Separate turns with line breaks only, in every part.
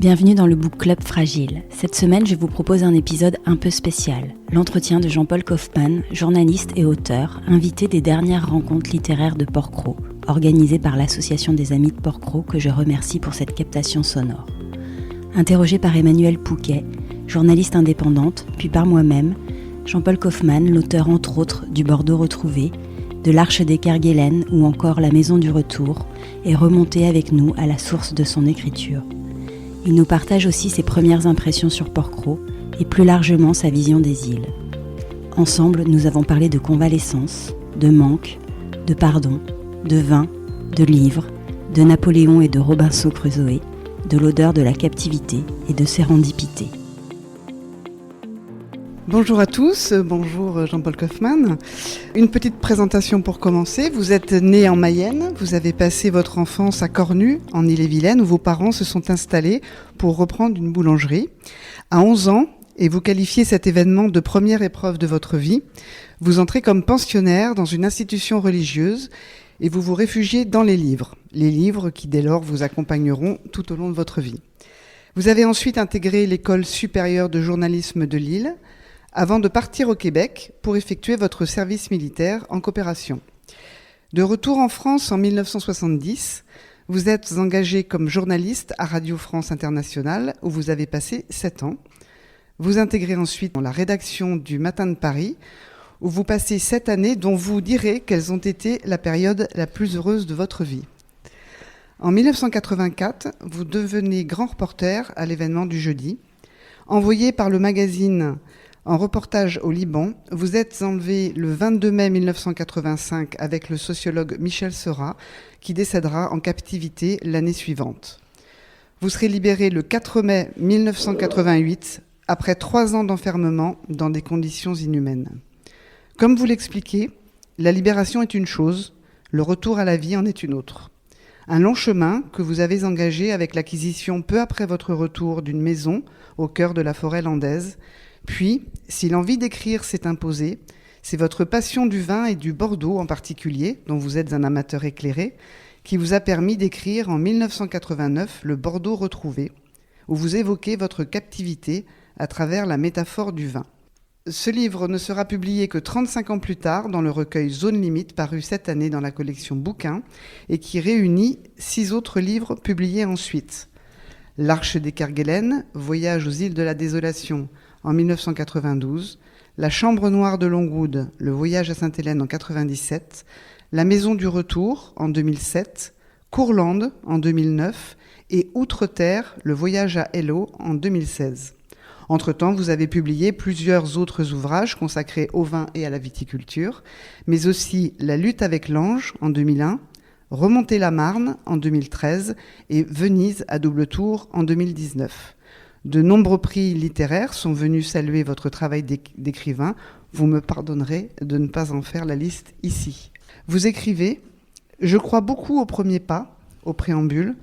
Bienvenue dans le Book Club Fragile. Cette semaine, je vous propose un épisode un peu spécial. L'entretien de Jean-Paul Kaufmann, journaliste et auteur, invité des dernières rencontres littéraires de Porquerolles, organisées par l'Association des Amis de Porquerolles, que je remercie pour cette captation sonore. Interrogé par Emmanuelle Pouquet, journaliste indépendante, puis par moi-même, Jean-Paul Kaufmann, l'auteur entre autres du Bordeaux retrouvé, de l'Arche des Kerguelen ou encore La Maison du Retour, est remonté avec nous à la source de son écriture. Il nous partage aussi ses premières impressions sur Porquerolles et plus largement sa vision des îles. Ensemble, nous avons parlé de convalescence, de manque, de pardon, de vin, de livres, de Napoléon et de Robinson Crusoe, de l'odeur de la captivité et de sérendipité.
Bonjour à tous, bonjour Jean-Paul Kaufmann. Une petite présentation pour commencer. Vous êtes né en Mayenne, vous avez passé votre enfance à Cornu, en Ille-et-Vilaine, où vos parents se sont installés pour reprendre une boulangerie. À 11 ans, et vous qualifiez cet événement de première épreuve de votre vie, vous entrez comme pensionnaire dans une institution religieuse et vous vous réfugiez dans les livres qui dès lors vous accompagneront tout au long de votre vie. Vous avez ensuite intégré l'école supérieure de journalisme de Lille, avant de partir au Québec pour effectuer votre service militaire en coopération. De retour en France en 1970, vous êtes engagé comme journaliste à Radio France Internationale, où vous avez passé 7 ans. Vous intégrez ensuite dans la rédaction du Matin de Paris, où vous passez 7 années dont vous direz qu'elles ont été la période la plus heureuse de votre vie. En 1984, vous devenez grand reporter à l'événement du jeudi. Envoyé par le magazine en reportage au Liban, vous êtes enlevé le 22 mai 1985 avec le sociologue Michel Seurat, qui décédera en captivité l'année suivante. Vous serez libéré le 4 mai 1988, après 3 ans d'enfermement dans des conditions inhumaines. Comme vous l'expliquez, la libération est une chose, le retour à la vie en est une autre. Un long chemin que vous avez engagé avec l'acquisition peu après votre retour d'une maison au cœur de la forêt landaise. Puis, si l'envie d'écrire s'est imposée, c'est votre passion du vin et du Bordeaux en particulier, dont vous êtes un amateur éclairé, qui vous a permis d'écrire en 1989 Le Bordeaux retrouvé, où vous évoquez votre captivité à travers la métaphore du vin. Ce livre ne sera publié que 35 ans plus tard dans le recueil Zone Limite, paru cette année dans la collection Bouquins, et qui réunit 6 autres livres publiés ensuite. L'Arche des Kerguelen, Voyage aux îles de la Désolation, en 1992, La Chambre noire de Longwood, Le voyage à Sainte-Hélène en 1997, La Maison du Retour en 2007, Courlande en 2009 et Outre-Terre, Le voyage à Hello en 2016. Entre-temps, vous avez publié plusieurs autres ouvrages consacrés au vin et à la viticulture, mais aussi La lutte avec l'ange en 2001, Remonter la Marne en 2013 et Venise à double tour en 2019. De nombreux prix littéraires sont venus saluer votre travail d'écrivain. Vous me pardonnerez de ne pas en faire la liste ici. Vous écrivez « Je crois beaucoup au premier pas, au préambule,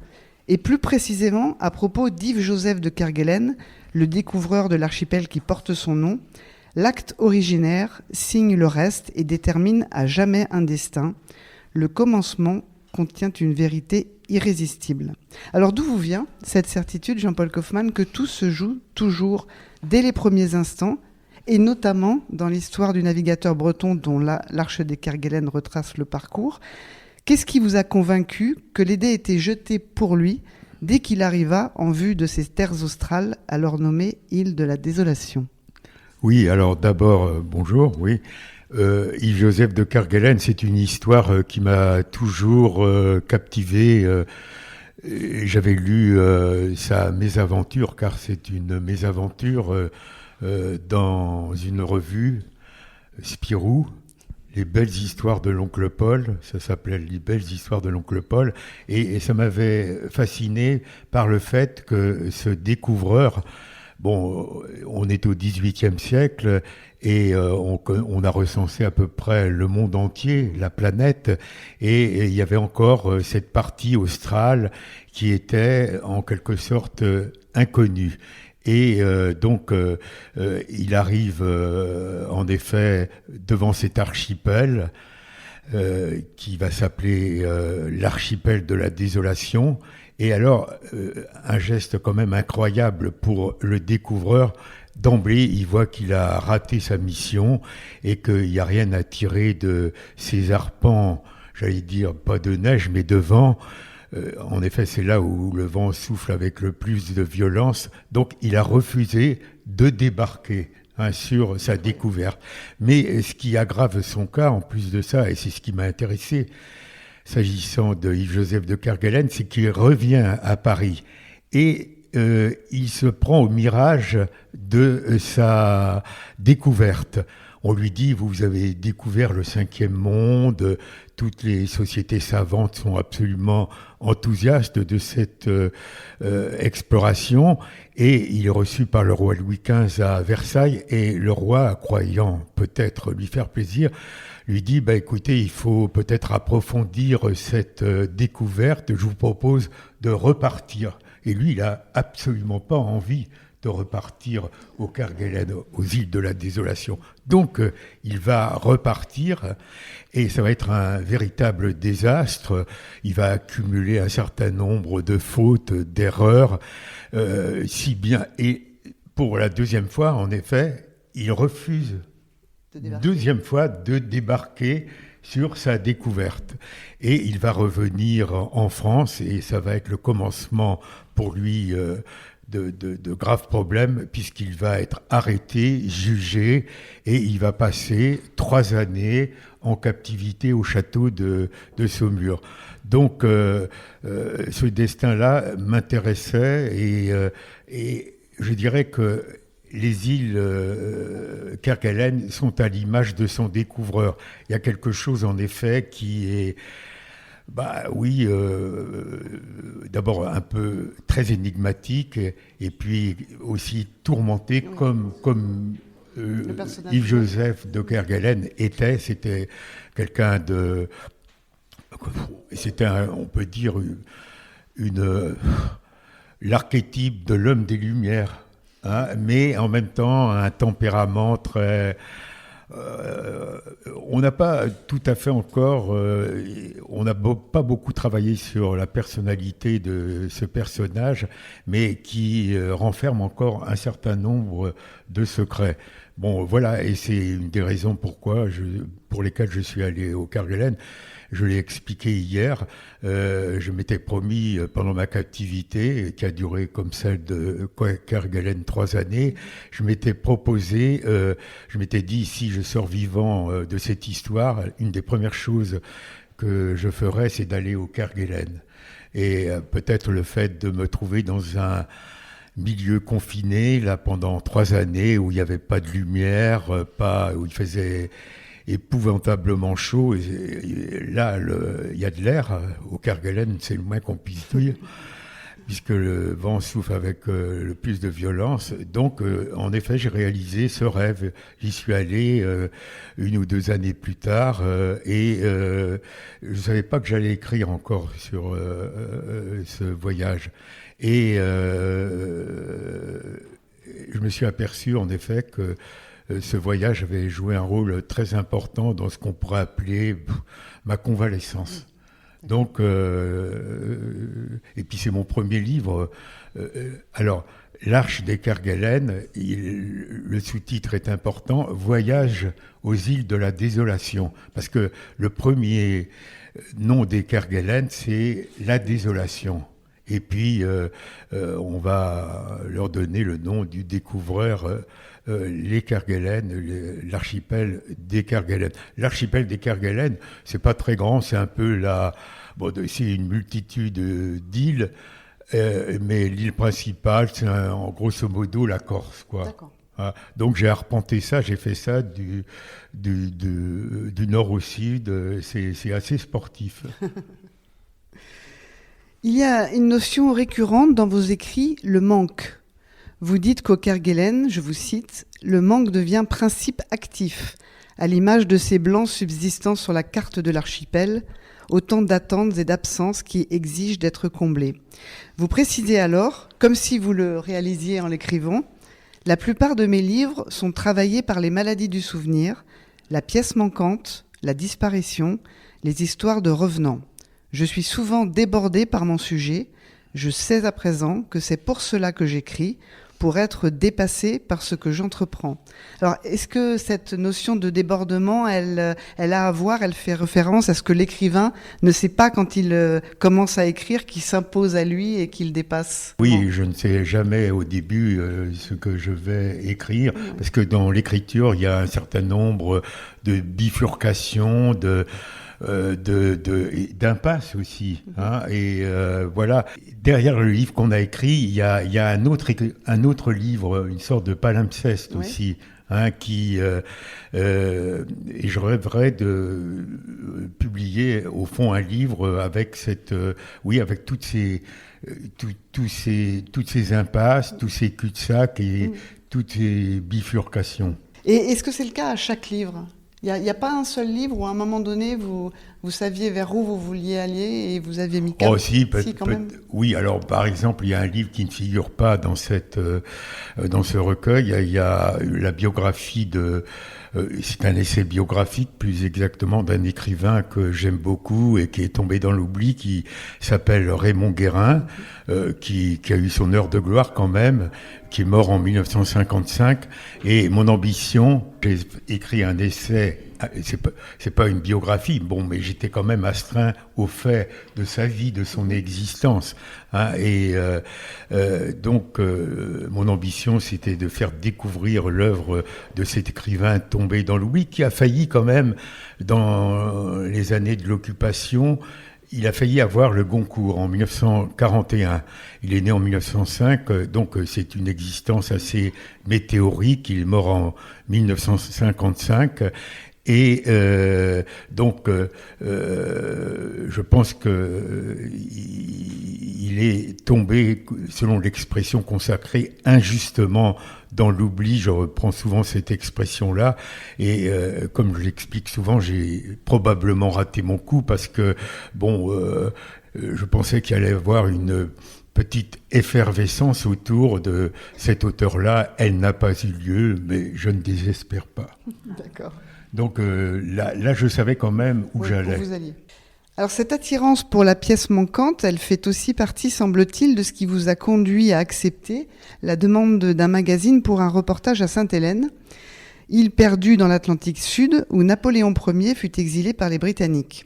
et plus précisément à propos d'Yves-Joseph de Kerguelen, le découvreur de l'archipel qui porte son nom. L'acte originaire signe le reste et détermine à jamais un destin. Le commencement contient une vérité irrésistible. » Alors d'où vous vient cette certitude, Jean-Paul Kaufmann, que tout se joue toujours dès les premiers instants, et notamment dans l'histoire du navigateur breton dont l'Arche des Kerguelen retrace le parcours? Qu'est-ce qui vous a convaincu que les dés étaient jetés pour lui dès qu'il arriva en vue de ces terres australes, alors nommées îles de la Désolation?
Oui, alors d'abord, bonjour, oui. Yves-Joseph de Kerguelen, c'est une histoire qui m'a toujours captivé. J'avais lu sa mésaventure, car c'est une mésaventure dans une revue, Spirou, Les belles histoires de l'oncle Paul, ça s'appelait Les belles histoires de l'oncle Paul, et ça m'avait fasciné par le fait que ce découvreur, bon, on est au XVIIIe siècle et on a recensé à peu près le monde entier, la planète, et il y avait encore cette partie australe qui était en quelque sorte inconnue. Et donc, il arrive en effet devant cet archipel qui va s'appeler l'archipel de la désolation. Et alors, un geste quand même incroyable pour le découvreur. D'emblée, il voit qu'il a raté sa mission et qu'il n'y a rien à tirer de ces arpents, j'allais dire pas de neige, mais de vent. En effet, c'est là où le vent souffle avec le plus de violence. Donc, il a refusé de débarquer sur sa découverte. Mais ce qui aggrave son cas, en plus de ça, et c'est ce qui m'a intéressé, s'agissant de Yves-Joseph de Kerguelen, c'est qu'il revient à Paris et il se prend au mirage de sa découverte. On lui dit, vous avez découvert le 5e monde, toutes les sociétés savantes sont absolument enthousiastes de cette exploration, et il est reçu par le roi Louis XV à Versailles, et le roi, croyant peut-être lui faire plaisir, lui dit, écoutez, il faut peut-être approfondir cette découverte, je vous propose de repartir. Et lui, il n'a absolument pas envie de repartir au Kerguelen, aux îles de la désolation. Donc, il va repartir et ça va être un véritable désastre. Il va accumuler un certain nombre de fautes, d'erreurs, si bien. Et pour la deuxième fois, en effet, il refuse deuxième fois de débarquer sur sa découverte. Et il va revenir en France et ça va être le commencement pour lui de graves problèmes puisqu'il va être arrêté, jugé et il va passer 3 années en captivité au château de Saumur. Donc ce destin-là m'intéressait et je dirais que les îles Kerguelen sont à l'image de son découvreur. Il y a quelque chose en effet qui est d'abord un peu très énigmatique et puis aussi tourmenté comme Yves-Joseph de Kerguelen était. C'était quelqu'un de... C'était, on peut dire, l'archétype de l'homme des Lumières, mais en même temps un tempérament très... on n'a pas tout à fait encore, on n'a pas beaucoup travaillé sur la personnalité de ce personnage, mais qui renferme encore un certain nombre de secrets. Bon, voilà, et c'est une des raisons pour lesquelles je suis allé au Kerguelen. Je l'ai expliqué hier, je m'étais promis pendant ma captivité, qui a duré comme celle de Kerguelen 3 années, je m'étais proposé, je m'étais dit, si je sors vivant de cette histoire, une des premières choses que je ferais, c'est d'aller au Kerguelen. Et peut-être le fait de me trouver dans un milieu confiné, là, pendant 3 années, où il n'y avait pas de lumière, où il faisait épouvantablement chaud, et là, il y a de l'air, au Kerguelen, c'est le moins qu'on puisse dire, puisque le vent souffle avec le plus de violence. Donc, en effet, j'ai réalisé ce rêve. J'y suis allé 1 ou 2 années plus tard, et je ne savais pas que j'allais écrire encore sur ce voyage. Et je me suis aperçu, en effet, que ce voyage avait joué un rôle très important dans ce qu'on pourrait appeler ma convalescence. Donc, et puis c'est mon premier livre. Alors, L'Arche des Kerguelen, le sous-titre est important, Voyage aux îles de la désolation. Parce que le premier nom des Kerguelen, c'est la désolation. Et puis, on va leur donner le nom du découvreur, les Kerguelen, l'archipel des Kerguelen. L'archipel des Kerguelen, c'est pas très grand, c'est un peu c'est une multitude d'îles, mais l'île principale, c'est en grosso modo la Corse, quoi.
D'accord.
Donc j'ai arpenté ça, j'ai fait ça du nord au sud, c'est assez sportif.
Il y a une notion récurrente dans vos écrits, le manque. Vous dites qu'au Kerguelen, je vous cite, « Le manque devient principe actif, à l'image de ces blancs subsistant sur la carte de l'archipel, autant d'attentes et d'absences qui exigent d'être comblées. » Vous précisez alors, comme si vous le réalisiez en l'écrivant, « La plupart de mes livres sont travaillés par les maladies du souvenir, la pièce manquante, la disparition, les histoires de revenants. Je suis souvent débordée par mon sujet. Je sais à présent que c'est pour cela que j'écris, pour être dépassée par ce que j'entreprends. Alors, est-ce que cette notion de débordement, elle a à voir, elle fait référence à ce que l'écrivain ne sait pas quand il commence à écrire, qu'il s'impose à lui et qu'il dépasse?
Oui, je ne sais jamais au début ce que je vais écrire, parce que dans l'écriture, il y a un certain nombre de bifurcations, d'impasse aussi, hein, et voilà. Derrière le livre qu'on a écrit, il y a un autre livre, une sorte de palimpseste aussi, hein, qui et je rêverais de publier au fond un livre avec avec toutes ces impasses, tous ces cul-de-sac et toutes ces bifurcations.
Et est-ce que c'est le cas à chaque livre? Il n'y a pas un seul livre où à un moment donné, vous saviez vers où vous vouliez aller et vous aviez mis cap? Quand même.
Oui, alors par exemple, il y a un livre qui ne figure pas dans ce recueil. Il y a la biographie c'est un essai biographique, plus exactement, d'un écrivain que j'aime beaucoup et qui est tombé dans l'oubli, qui s'appelle Raymond Guérin, qui a eu son heure de gloire quand même, qui est mort en 1955. Et mon ambition, j'ai écrit un essai, c'est pas une biographie, bon, mais j'étais quand même astreint au fait de sa vie, de son existence, hein, et donc mon ambition, c'était de faire découvrir l'œuvre de cet écrivain tombé dans l'oubli, qui a failli quand même, dans les années de l'occupation, il a failli avoir le Goncourt en 1941. Il est né en 1905, donc c'est une existence assez météorique. Il est mort en 1955. Et donc, je pense que il est tombé, selon l'expression consacrée, injustement dans l'oubli. Je reprends souvent cette expression-là. Et comme je l'explique souvent, j'ai probablement raté mon coup parce que, je pensais qu'il allait y avoir une petite effervescence autour de cet auteur-là. Elle n'a pas eu lieu, mais je ne désespère pas.
D'accord.
Donc là, je savais quand même où j'allais.
Où vous alliez. Alors cette attirance pour la pièce manquante, elle fait aussi partie, semble-t-il, de ce qui vous a conduit à accepter la demande d'un magazine pour un reportage à Sainte-Hélène, île perdue dans l'Atlantique Sud, où Napoléon Ier fut exilé par les Britanniques.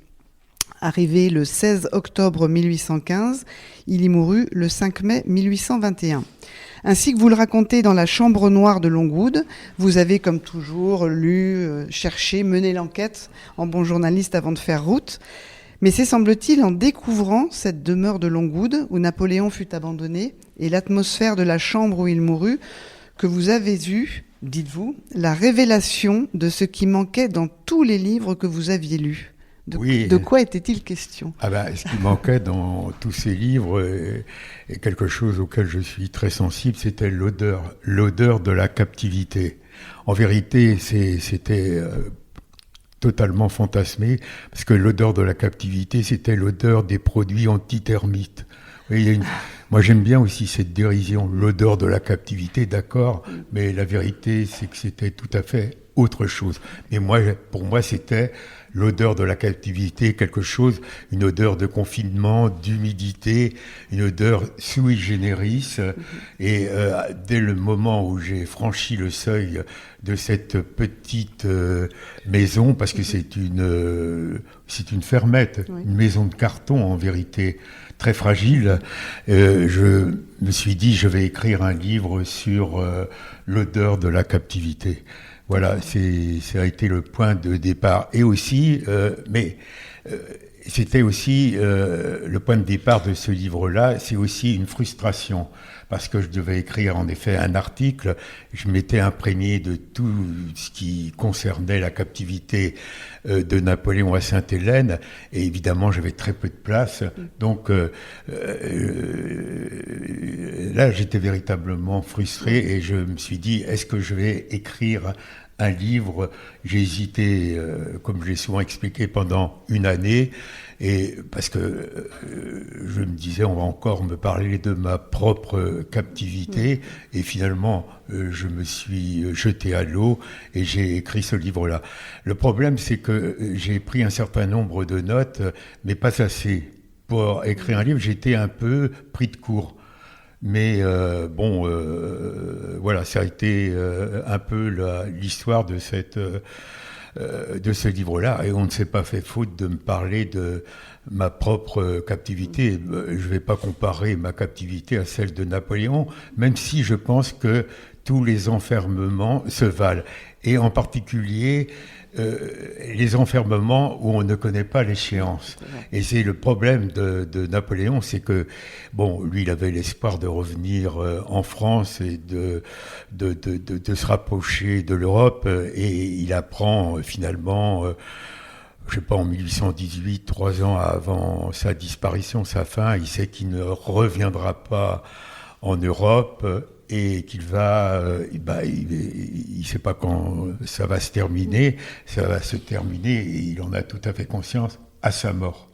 Arrivé le 16 octobre 1815, il y mourut le 5 mai 1821. Ainsi que vous le racontez dans La Chambre noire de Longwood, vous avez comme toujours lu, cherché, mené l'enquête en bon journaliste avant de faire route. Mais c'est, semble-t-il, en découvrant cette demeure de Longwood où Napoléon fut abandonné et l'atmosphère de la chambre où il mourut que vous avez eu, dites-vous, la révélation de ce qui manquait dans tous les livres que vous aviez lus. De quoi était-il question?
Ce qui manquait dans tous ces livres, et quelque chose auquel je suis très sensible, c'était l'odeur de la captivité. En vérité, c'était totalement fantasmé, parce que l'odeur de la captivité, c'était l'odeur des produits antitermites. Moi, j'aime bien aussi cette dérision, l'odeur de la captivité, d'accord, mais la vérité, c'est que c'était tout à fait autre chose. Mais pour moi, c'était l'odeur de la captivité, une odeur de confinement, d'humidité, une odeur sui generis. Et dès le moment où j'ai franchi le seuil de cette petite maison, parce que c'est une fermette, une maison de carton en vérité, très fragile, je me suis dit, je vais écrire un livre sur l'odeur de la captivité. Voilà, ça a été le point de départ. Et aussi, c'était aussi le point de départ de ce livre-là, c'est aussi une frustration, parce que je devais écrire en effet un article, je m'étais imprégné de tout ce qui concernait la captivité de Napoléon à Sainte-Hélène, et évidemment j'avais très peu de place, donc là j'étais véritablement frustré, et je me suis dit, est-ce que je vais écrire un livre? J'ai hésité, comme je l'ai souvent expliqué, pendant une année, et parce que je me disais, on va encore me parler de ma propre captivité. Et finalement, je me suis jeté à l'eau et j'ai écrit ce livre-là. Le problème, c'est que j'ai pris un certain nombre de notes, mais pas assez. Pour écrire un livre, j'étais un peu pris de court. Mais voilà, ça a été un peu l'histoire de ce livre-là. Et on ne s'est pas fait faute de me parler de ma propre captivité. Je ne vais pas comparer ma captivité à celle de Napoléon, même si je pense que tous les enfermements se valent. Et en particulier, les enfermements où on ne connaît pas l'échéance. Et c'est le problème de Napoléon, c'est que, bon, lui, il avait l'espoir de revenir en France et de se rapprocher de l'Europe, et il apprend finalement, je sais pas, en 1818, 3 ans avant sa disparition, sa fin, il sait qu'il ne reviendra pas en Europe, et qu'il va, il sait pas quand ça va se terminer, ça va se terminer, et il en a tout à fait conscience, à sa mort.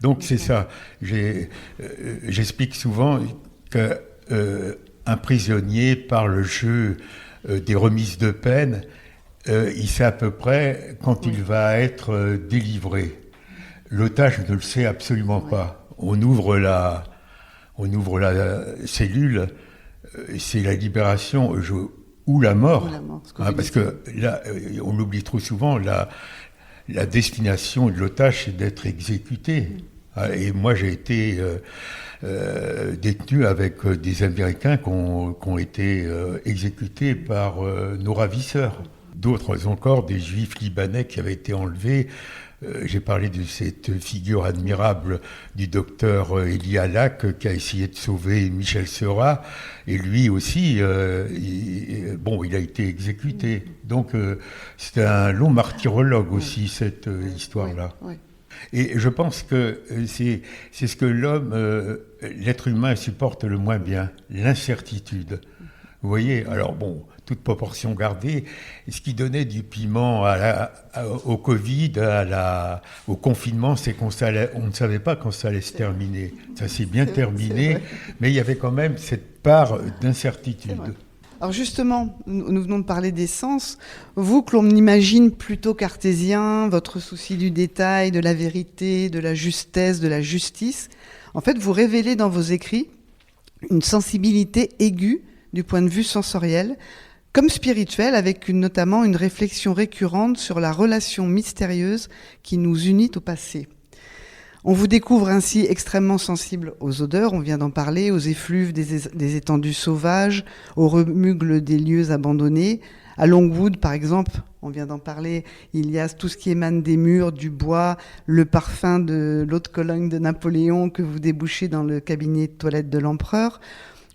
Donc c'est ça. J'explique souvent qu'un prisonnier, par le jeu des remises de peine, il sait à peu près quand il va être délivré. L'otage ne le sait absolument pas. On ouvre la cellule, c'est la libération ou la mort. Parce que là, on l'oublie trop souvent, la destination de l'otage, c'est d'être exécuté. Et moi, j'ai été détenu avec des Américains qui ont été exécutés par nos ravisseurs. D'autres encore, des Juifs libanais qui avaient été enlevés. J'ai parlé de cette figure admirable du docteur Elie Halak qui a essayé de sauver Michel Seurat, et lui aussi, il a été exécuté. Donc c'était un long martyrologue aussi, cette histoire-là. Et je pense que c'est ce que l'être humain supporte le moins bien, l'incertitude. Vous voyez, alors bon, toute proportion gardée, ce qui donnait du piment au Covid, au confinement, c'est qu'on ne savait pas quand ça allait se terminer. Ça s'est bien terminé, mais il y avait quand même cette part d'incertitude.
Alors justement, nous venons de parler des sens. Vous, que l'on imagine plutôt cartésien, votre souci du détail, de la vérité, de la justesse, de la justice, en fait, vous révélez dans vos écrits une sensibilité aiguë du point de vue sensoriel, comme spirituel, avec notamment une réflexion récurrente sur la relation mystérieuse qui nous unit au passé. On vous découvre ainsi extrêmement sensible aux odeurs, on vient d'en parler, aux effluves des étendues sauvages, aux remugles des lieux abandonnés. À Longwood, par exemple, on vient d'en parler, il y a tout ce qui émane des murs, du bois, le parfum de l'eau de Cologne de Napoléon que vous débouchez dans le cabinet de toilette de l'empereur.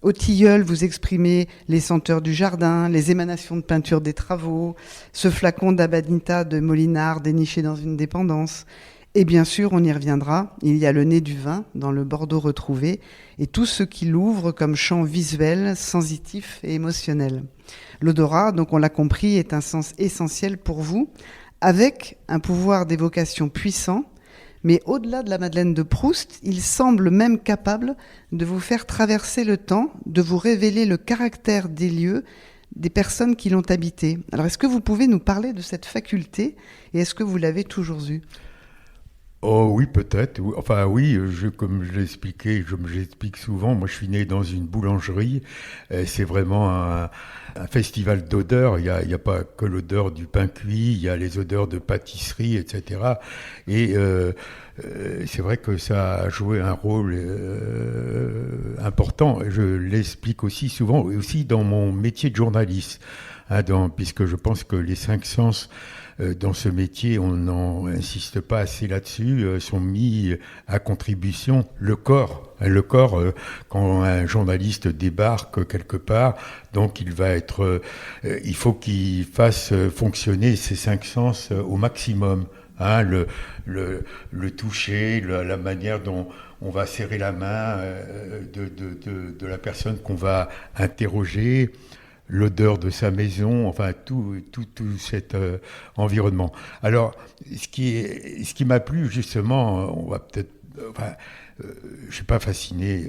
Au tilleul, vous exprimez les senteurs du jardin, les émanations de peinture des travaux, ce flacon d'Amanita de Molinard déniché dans une dépendance. Et bien sûr, on y reviendra, il y a le nez du vin dans le Bordeaux retrouvé et tout ce qui l'ouvre comme champ visuel, sensitif et émotionnel. L'odorat, donc on l'a compris, est un sens essentiel pour vous, avec un pouvoir d'évocation puissant. Mais au-delà de la Madeleine de Proust, il semble même capable de vous faire traverser le temps, de vous révéler le caractère des lieux, des personnes qui l'ont habité. Alors, est-ce que vous pouvez nous parler de cette faculté et est-ce que vous l'avez toujours eue ?
Oh oui, peut-être. Enfin oui, comme je l'explique souvent, moi je suis né dans une boulangerie. C'est vraiment un festival d'odeurs. Il y a pas que l'odeur du pain cuit, il y a les odeurs de pâtisserie, etc. Et c'est vrai que ça a joué un rôle important. Je l'explique aussi souvent, et aussi dans mon métier de journaliste, puisque je pense que les 5 sens dans ce métier, on n'insiste pas assez là-dessus, sont mis à contribution. Le corps, quand un journaliste débarque quelque part, donc il faut qu'il fasse fonctionner ces 5 sens au maximum. Le toucher, la manière dont on va serrer la main de la personne qu'on va interroger, l'odeur de sa maison, enfin tout cet environnement. Alors, ce qui m'a plu justement, on va peut-être, je ne suis pas fasciné,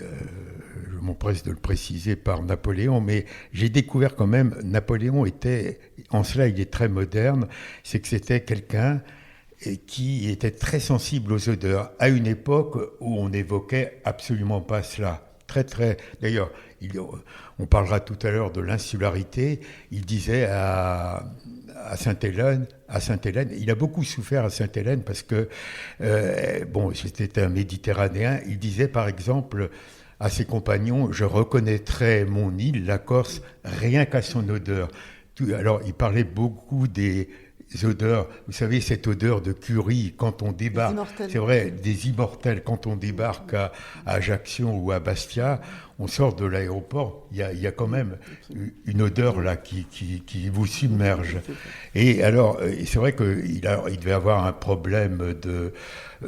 je m'empresse de le préciser, par Napoléon, mais j'ai découvert quand même, Napoléon était, en cela il est très moderne, c'est que c'était quelqu'un qui était très sensible aux odeurs, à une époque où on n'évoquait absolument pas cela. D'ailleurs, on parlera tout à l'heure de l'insularité, il disait à Sainte-Hélène, il a beaucoup souffert à Sainte-Hélène parce que, c'était un Méditerranéen, il disait par exemple à ses compagnons, je reconnaîtrais mon île, la Corse, rien qu'à son odeur. Alors, il parlait beaucoup des odeurs, vous savez, cette odeur de curry quand on débarque, c'est vrai, des immortels, quand on débarque à Ajaccio ou à Bastia, on sort de l'aéroport, il y a quand même une odeur là qui vous submerge. Et alors, c'est vrai qu'il devait avoir un problème de... je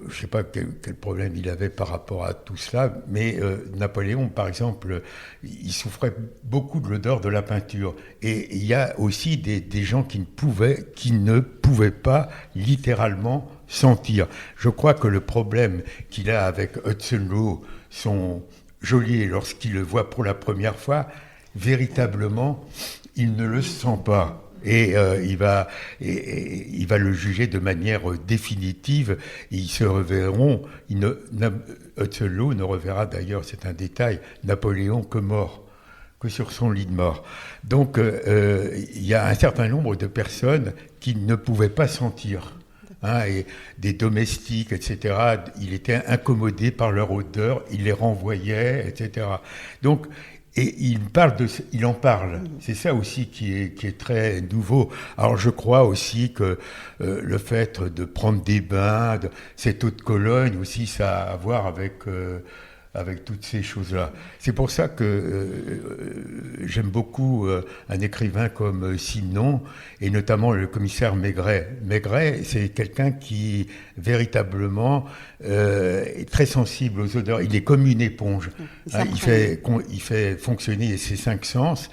ne sais pas quel problème il avait par rapport à tout cela, mais Napoléon, par exemple, il souffrait beaucoup de l'odeur de la peinture. Et il y a aussi des gens qui ne pouvaient pas littéralement sentir. Je crois que le problème qu'il a avec Hudson Lowe, son geôlier, lorsqu'il le voit pour la première fois, véritablement, il ne le sent pas. Et il va le juger de manière définitive. Ils se reverront. Hudson Lowe ne reverra d'ailleurs, c'est un détail, Napoléon que mort, que sur son lit de mort. Donc il y a un certain nombre de personnes qui ne pouvaient pas sentir. Et des domestiques, etc. Il était incommodé par leur odeur, il les renvoyait, etc. Donc, et il en parle. C'est ça aussi qui est très nouveau. Alors je crois aussi que le fait de prendre des bains, cette eau de Cologne aussi, ça a à voir avec toutes ces choses-là. C'est pour ça que j'aime beaucoup un écrivain comme Simenon, et notamment le commissaire Maigret. Maigret, c'est quelqu'un qui, véritablement, est très sensible aux odeurs. Il est comme une éponge. Il fait fonctionner ses 5 sens,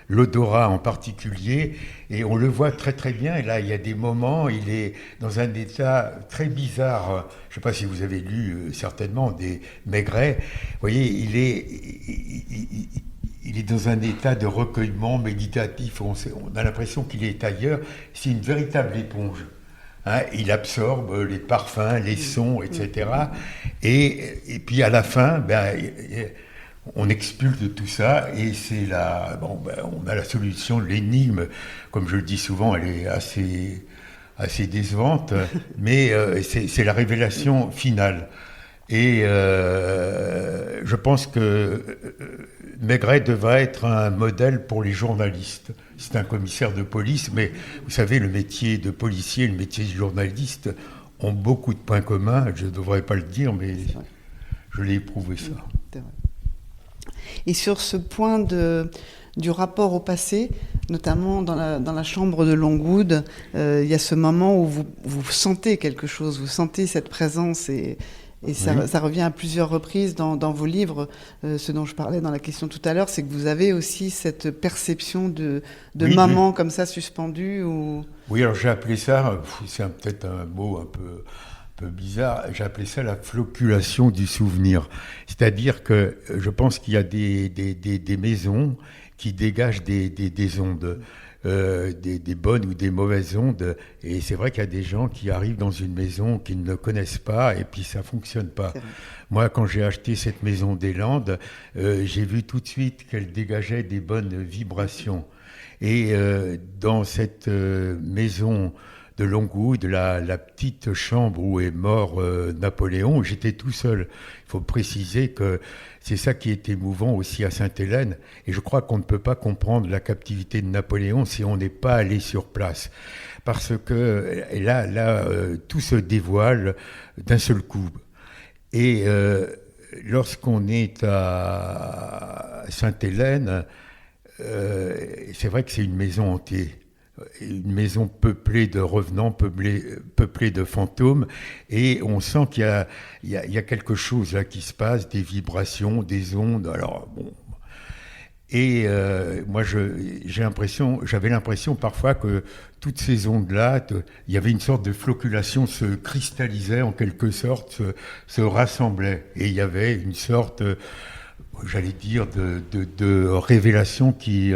l'odorat en particulier, et on le voit très très bien. Et là, il y a des moments, il est dans un état très bizarre. Je ne sais pas si vous avez lu certainement des Maigret. Vous voyez, il est dans un état de recueillement méditatif. On a l'impression qu'il est ailleurs. C'est une véritable éponge. Il absorbe les parfums, les sons, etc. Et puis à la fin, on expulse tout ça, et c'est on a la solution, l'énigme, comme je le dis souvent, elle est assez décevante, mais c'est la révélation finale. Et je pense que Maigret devrait être un modèle pour les journalistes. C'est un commissaire de police, mais vous savez, le métier de policier, le métier de journaliste ont beaucoup de points communs. Je ne devrais pas le dire, mais je l'ai éprouvé ça.
C'est vrai. Et sur ce point du rapport au passé, notamment dans la chambre de Longwood, il y a ce moment où vous sentez quelque chose, vous sentez cette présence, et ça revient à plusieurs reprises dans vos livres. Ce dont je parlais dans la question tout à l'heure, c'est que vous avez aussi cette perception de maman comme ça suspendue.
Oui, alors j'ai appelé ça, c'est peut-être un mot un peu bizarre, j'ai appelé ça la floculation du souvenir. C'est-à-dire que je pense qu'il y a des maisons qui dégagent des ondes, des bonnes ou des mauvaises ondes. Et c'est vrai qu'il y a des gens qui arrivent dans une maison qu'ils ne connaissent pas, et puis ça ne fonctionne pas. Moi, quand j'ai acheté cette maison des Landes, j'ai vu tout de suite qu'elle dégageait des bonnes vibrations. Et dans cette maison de Longwood, la petite chambre où est mort Napoléon, j'étais tout seul. Il faut préciser que c'est ça qui est émouvant aussi à Sainte-Hélène, et je crois qu'on ne peut pas comprendre la captivité de Napoléon si on n'est pas allé sur place, parce que là, tout se dévoile d'un seul coup. Et lorsqu'on est à Sainte-Hélène, c'est vrai que c'est une maison hantée. Une maison peuplée de revenants, peuplée de fantômes, et on sent qu'il y a quelque chose là qui se passe, des vibrations, des ondes. Alors bon, Et moi, j'avais l'impression parfois que toutes ces ondes-là, il y avait une sorte de floculation, se cristallisait en quelque sorte, se rassemblait. Et il y avait une sorte, j'allais dire, de révélation qui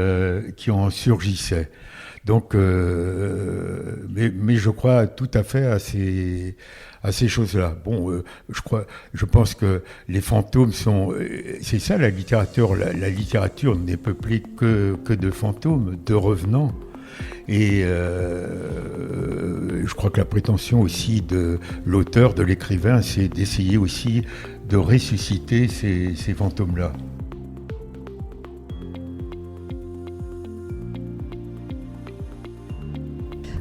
en surgissait. Donc, mais je crois tout à fait à ces choses-là. Bon, je pense que les fantômes c'est ça la littérature. La littérature n'est peuplée que de fantômes, de revenants. Et je crois que la prétention aussi de l'auteur, de l'écrivain, c'est d'essayer aussi de ressusciter ces fantômes-là.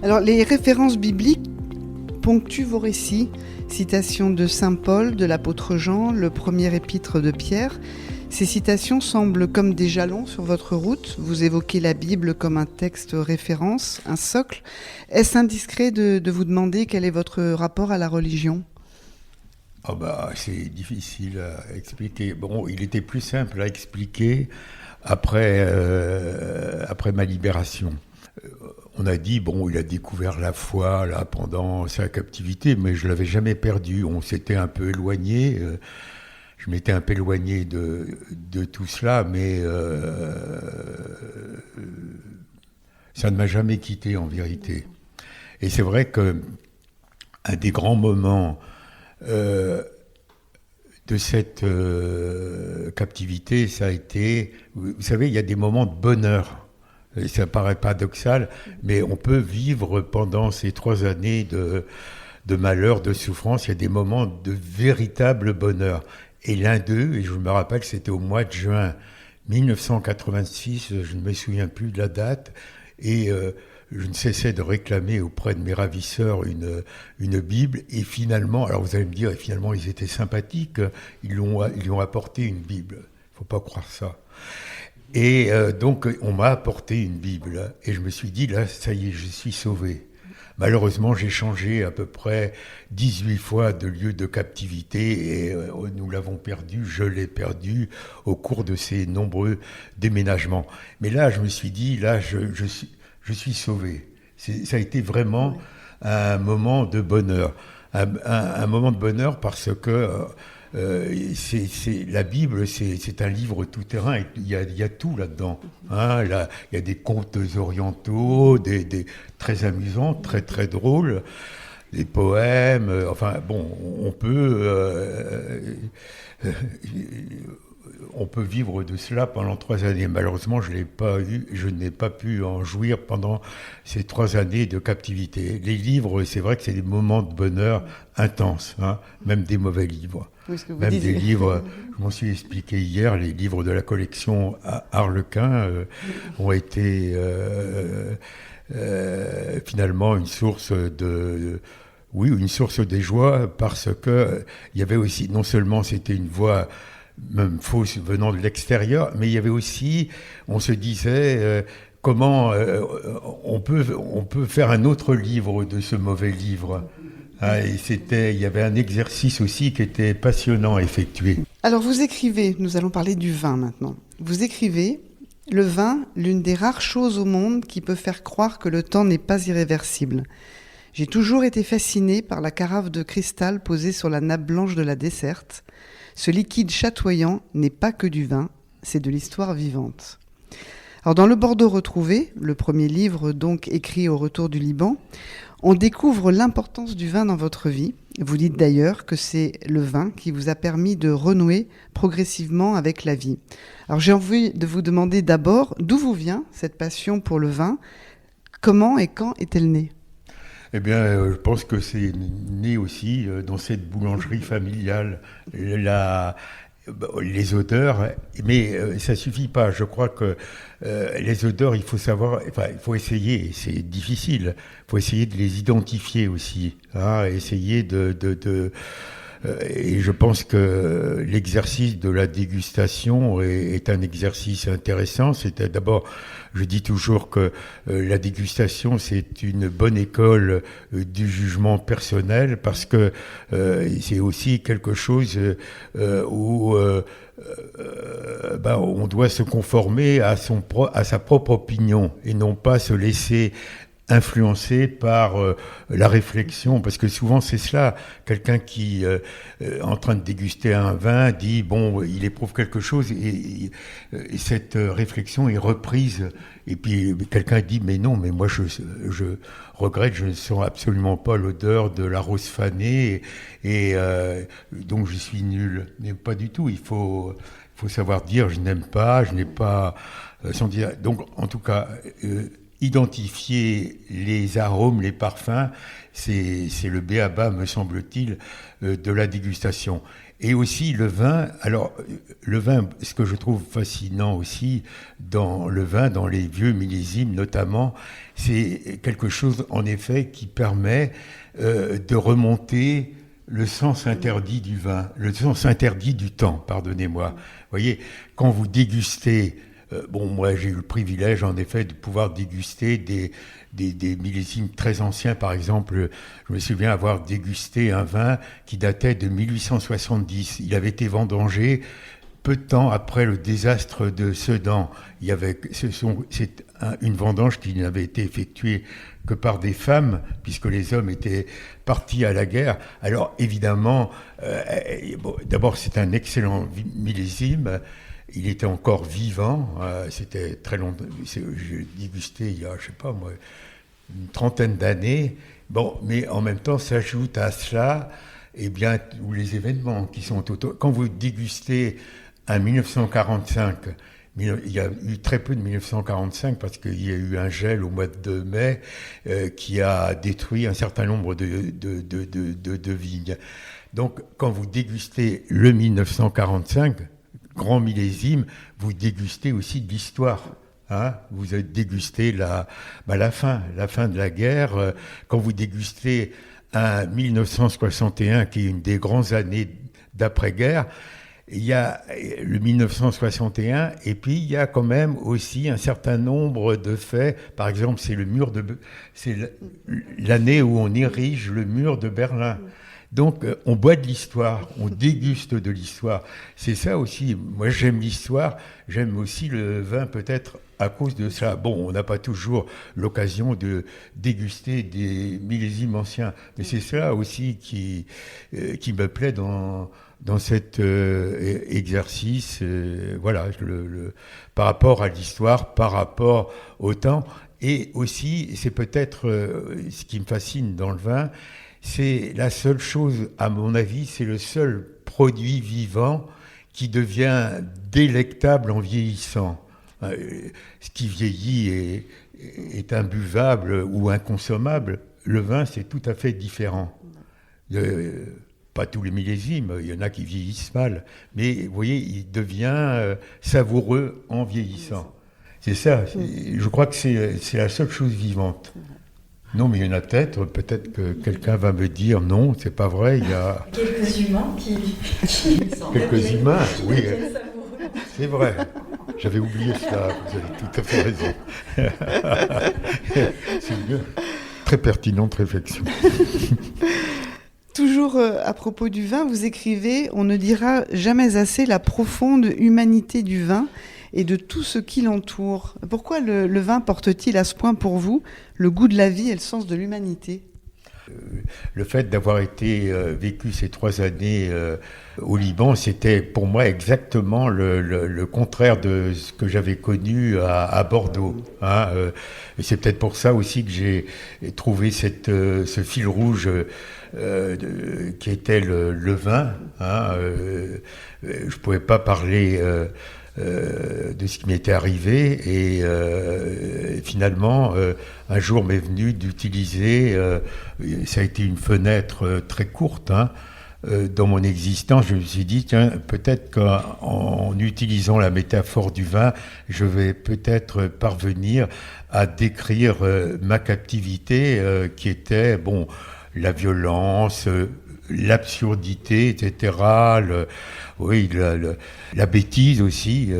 Alors, les références bibliques ponctuent vos récits. Citations de saint Paul, de l'apôtre Jean, le premier épître de Pierre. Ces citations semblent comme des jalons sur votre route. Vous évoquez la Bible comme un texte référence, un socle. Est-ce indiscret de vous demander quel est votre rapport à la religion ?
C'est difficile à expliquer. Bon, il était plus simple à expliquer après ma libération. On a dit, il a découvert la foi là pendant sa captivité, mais je l'avais jamais perdu. On s'était un peu éloigné. Je m'étais un peu éloigné de tout cela, mais ça ne m'a jamais quitté en vérité. Et c'est vrai que un des grands moments de cette captivité, ça a été, vous savez, il y a des moments de bonheur. Et ça paraît paradoxal, mais on peut vivre pendant ces 3 années de malheur, de souffrance, il y a des moments de véritable bonheur. Et l'un d'eux, et je me rappelle, c'était au mois de juin 1986, je ne me souviens plus de la date, et je ne cessais de réclamer auprès de mes ravisseurs une Bible, et finalement, alors vous allez me dire, et finalement ils étaient sympathiques, ils lui ont apporté une Bible. Il ne faut pas croire ça. Et donc, on m'a apporté une Bible. Et je me suis dit, là, ça y est, je suis sauvé. Malheureusement, j'ai changé à peu près 18 fois de lieu de captivité et nous l'avons perdu, je l'ai perdu au cours de ces nombreux déménagements. Mais là, je me suis dit, là, je suis sauvé. Ça a été vraiment un moment de bonheur. Un moment de bonheur parce que... la Bible, c'est un livre tout-terrain, il y a tout là-dedans. Là, il y a des contes orientaux, des très amusants, très très drôles, des poèmes. On peut vivre de cela pendant 3 années. Malheureusement, je n'ai pas pu en jouir pendant ces 3 années de captivité. Les livres, c'est vrai que c'est des moments de bonheur intenses, même des mauvais livres. Même des livres, je m'en suis expliqué hier, les livres de la collection Harlequin ont été finalement une source une source de joie parce que il y avait aussi, non seulement c'était une voix même fausse venant de l'extérieur, mais il y avait aussi, on se disait comment on peut faire un autre livre de ce mauvais livre. Et il y avait un exercice aussi qui était passionnant à effectuer.
Alors vous écrivez, nous allons parler du vin maintenant. Vous écrivez, le vin, l'une des rares choses au monde qui peut faire croire que le temps n'est pas irréversible. J'ai toujours été fasciné par la carafe de cristal posée sur la nappe blanche de la desserte. Ce liquide chatoyant n'est pas que du vin, c'est de l'histoire vivante. Alors dans Le Bordeaux retrouvé, le premier livre donc écrit au retour du Liban, on découvre l'importance du vin dans votre vie. Vous dites d'ailleurs que c'est le vin qui vous a permis de renouer progressivement avec la vie. Alors j'ai envie de vous demander d'abord d'où vous vient cette passion pour le vin, comment et quand est-elle née ?
Eh bien, je pense que c'est né aussi dans cette boulangerie familiale. Les odeurs, mais ça suffit pas. Je crois que les odeurs, il faut savoir, il faut essayer. C'est difficile. Il faut essayer de les identifier aussi. Essayer de Et je pense que l'exercice de la dégustation est un exercice intéressant. C'est d'abord, je dis toujours que la dégustation, c'est une bonne école du jugement personnel parce que c'est aussi quelque chose où on doit se conformer à sa propre opinion et non pas se laisser influencé par la réflexion, parce que souvent c'est cela, quelqu'un qui en train de déguster un vin dit bon, il éprouve quelque chose et cette réflexion est reprise et puis quelqu'un dit mais non, mais moi je regrette, je ne sens absolument pas l'odeur de la rose fanée et donc je suis nul. Mais pas du tout, il faut savoir dire je n'aime pas, je n'ai pas sans dire. Donc en tout cas identifier les arômes, les parfums, c'est le b.a.-ba, me semble-t-il, de la dégustation. Et aussi le vin. Alors, le vin, ce que je trouve fascinant aussi dans le vin, dans les vieux millésimes notamment, c'est quelque chose, en effet, qui permet de remonter le sens interdit du vin, le sens interdit du temps, pardonnez-moi. Vous voyez, quand vous dégustez moi, j'ai eu le privilège, en effet, de pouvoir déguster des millésimes très anciens. Par exemple, je me souviens avoir dégusté un vin qui datait de 1870. Il avait été vendangé peu de temps après le désastre de Sedan. C'est une vendange qui n'avait été effectuée que par des femmes, puisque les hommes étaient partis à la guerre. Alors, évidemment, d'abord, c'est un excellent millésime. Il était encore vivant, c'était très long. J'ai dégusté il y a, je sais pas moi, une trentaine d'années. Bon, mais en même temps, s'ajoute à cela, tous les événements qui sont autour. Quand vous dégustez un 1945, il y a eu très peu de 1945 parce qu'il y a eu un gel au mois de mai qui a détruit un certain nombre de vignes. Donc, quand vous dégustez le 1945, grand millésime, vous dégustez aussi de l'histoire. Vous avez dégusté la fin de la guerre. Quand vous dégustez un 1961, qui est une des grandes années d'après-guerre, il y a le 1961, et puis il y a quand même aussi un certain nombre de faits. Par exemple, c'est l'année où on érige le mur de Berlin. Donc, on boit de l'histoire, on déguste de l'histoire. C'est ça aussi. Moi, j'aime l'histoire, j'aime aussi le vin peut-être à cause de ça. Bon, on n'a pas toujours l'occasion de déguster des millésimes anciens, mais c'est ça aussi qui me plaît dans cet exercice. Voilà, par rapport à l'histoire, par rapport au temps. Et aussi, c'est peut-être ce qui me fascine dans le vin, c'est la seule chose, à mon avis, c'est le seul produit vivant qui devient délectable en vieillissant. Ce qui vieillit est imbuvable ou inconsommable. Le vin, c'est tout à fait différent. Pas tous les millésimes, il y en a qui vieillissent mal, mais vous voyez, il devient savoureux en vieillissant. C'est ça, je crois que c'est la seule chose vivante. Non, mais il y en a peut-être que quelqu'un va me dire non, c'est pas vrai, il y a...
Quelques humains qui
Quelques humains, oui, c'est vrai. J'avais oublié cela, vous avez tout à fait raison. C'est une très pertinente réflexion.
Toujours à propos du vin, vous écrivez « On ne dira jamais assez la profonde humanité du vin et de tout ce qui l'entoure ». Pourquoi le vin porte-t-il à ce point pour vous le goût de la vie et le sens de l'humanité ?
Le fait d'avoir été vécu ces 3 années au Liban, c'était pour moi exactement le contraire de ce que j'avais connu à Bordeaux. Et c'est peut-être pour ça aussi que j'ai trouvé ce fil rouge qui était le vin. Je ne pouvais pas parler de ce qui m'était arrivé et finalement un jour m'est venu d'utiliser, ça a été une fenêtre très courte dans mon existence. Je me suis dit tiens, peut-être qu'en utilisant la métaphore du vin, je vais peut-être parvenir à décrire ma captivité qui était la violence, l'absurdité, etc. Oui, la bêtise aussi.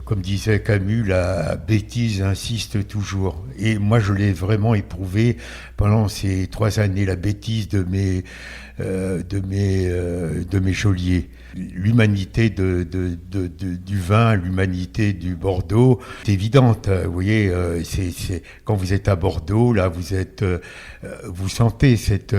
Comme disait Camus, la bêtise insiste toujours. Et moi, je l'ai vraiment éprouvé pendant ces 3 années, la bêtise de mes geôliers. L'humanité du vin, l'humanité du Bordeaux, c'est évidente. Vous voyez, c'est quand vous êtes à Bordeaux, là, vous sentez cette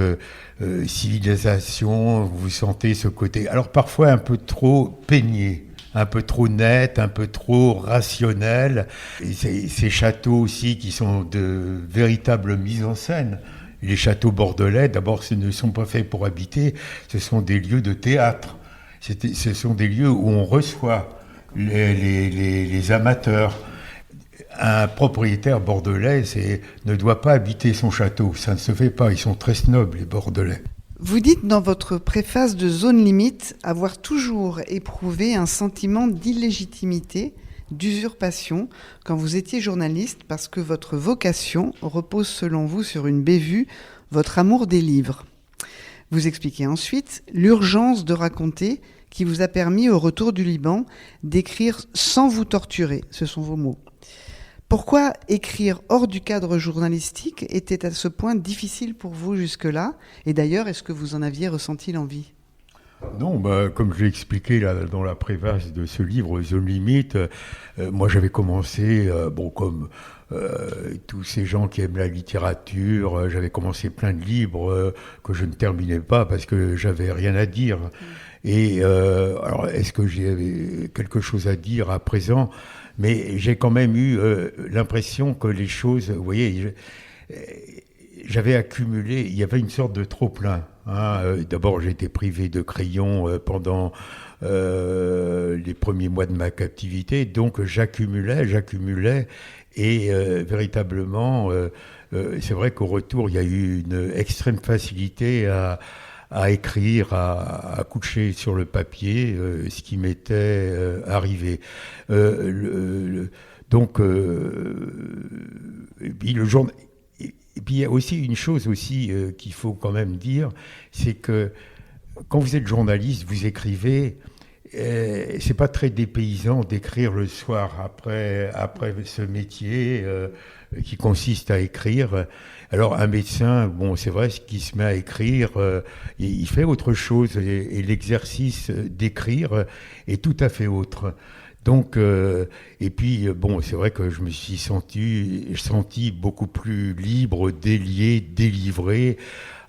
civilisation, vous sentez ce côté. Alors parfois un peu trop peigné, un peu trop net, un peu trop rationnel. Et ces châteaux aussi qui sont de véritables mises en scène. Les châteaux bordelais, d'abord, ce ne sont pas faits pour habiter, ce sont des lieux de théâtre. Ce sont des lieux où on reçoit les amateurs. Un propriétaire bordelais ne doit pas habiter son château. Ça ne se fait pas. Ils sont très snobs, les Bordelais.
Vous dites dans votre préface de Zone Limite avoir toujours éprouvé un sentiment d'illégitimité, d'usurpation, quand vous étiez journaliste, parce que votre vocation repose selon vous sur une bévue, votre amour des livres. Vous expliquez ensuite l'urgence de raconter qui vous a permis, au retour du Liban, d'écrire sans vous torturer. Ce sont vos mots. Pourquoi écrire hors du cadre journalistique était à ce point difficile pour vous jusque-là ? Et d'ailleurs, est-ce que vous en aviez ressenti l'envie ?
Non, comme je l'ai expliqué là, dans la préface de ce livre, Zone Limite, moi j'avais commencé, comme tous ces gens qui aiment la littérature, j'avais commencé plein de livres que je ne terminais pas parce que j'avais rien à dire. Et alors, est-ce que j'ai quelque chose à dire à présent ? Mais j'ai quand même eu l'impression que les choses, vous voyez, j'avais accumulé, il y avait une sorte de trop-plein. D'abord, j'ai été privé de crayons pendant les premiers mois de ma captivité, donc j'accumulais, et véritablement, c'est vrai qu'au retour, il y a eu une extrême facilité à écrire, à coucher sur le papier ce qui m'était arrivé. Donc, et puis le journal. Et puis il y a aussi une chose aussi qu'il faut quand même dire, c'est que quand vous êtes journaliste, vous écrivez, c'est pas très dépaysant d'écrire le soir après ce métier qui consiste à écrire. Alors un médecin, c'est vrai, qui se met à écrire, il fait autre chose et l'exercice d'écrire est tout à fait autre. Donc, et puis, c'est vrai que je me suis senti beaucoup plus libre, délié, délivré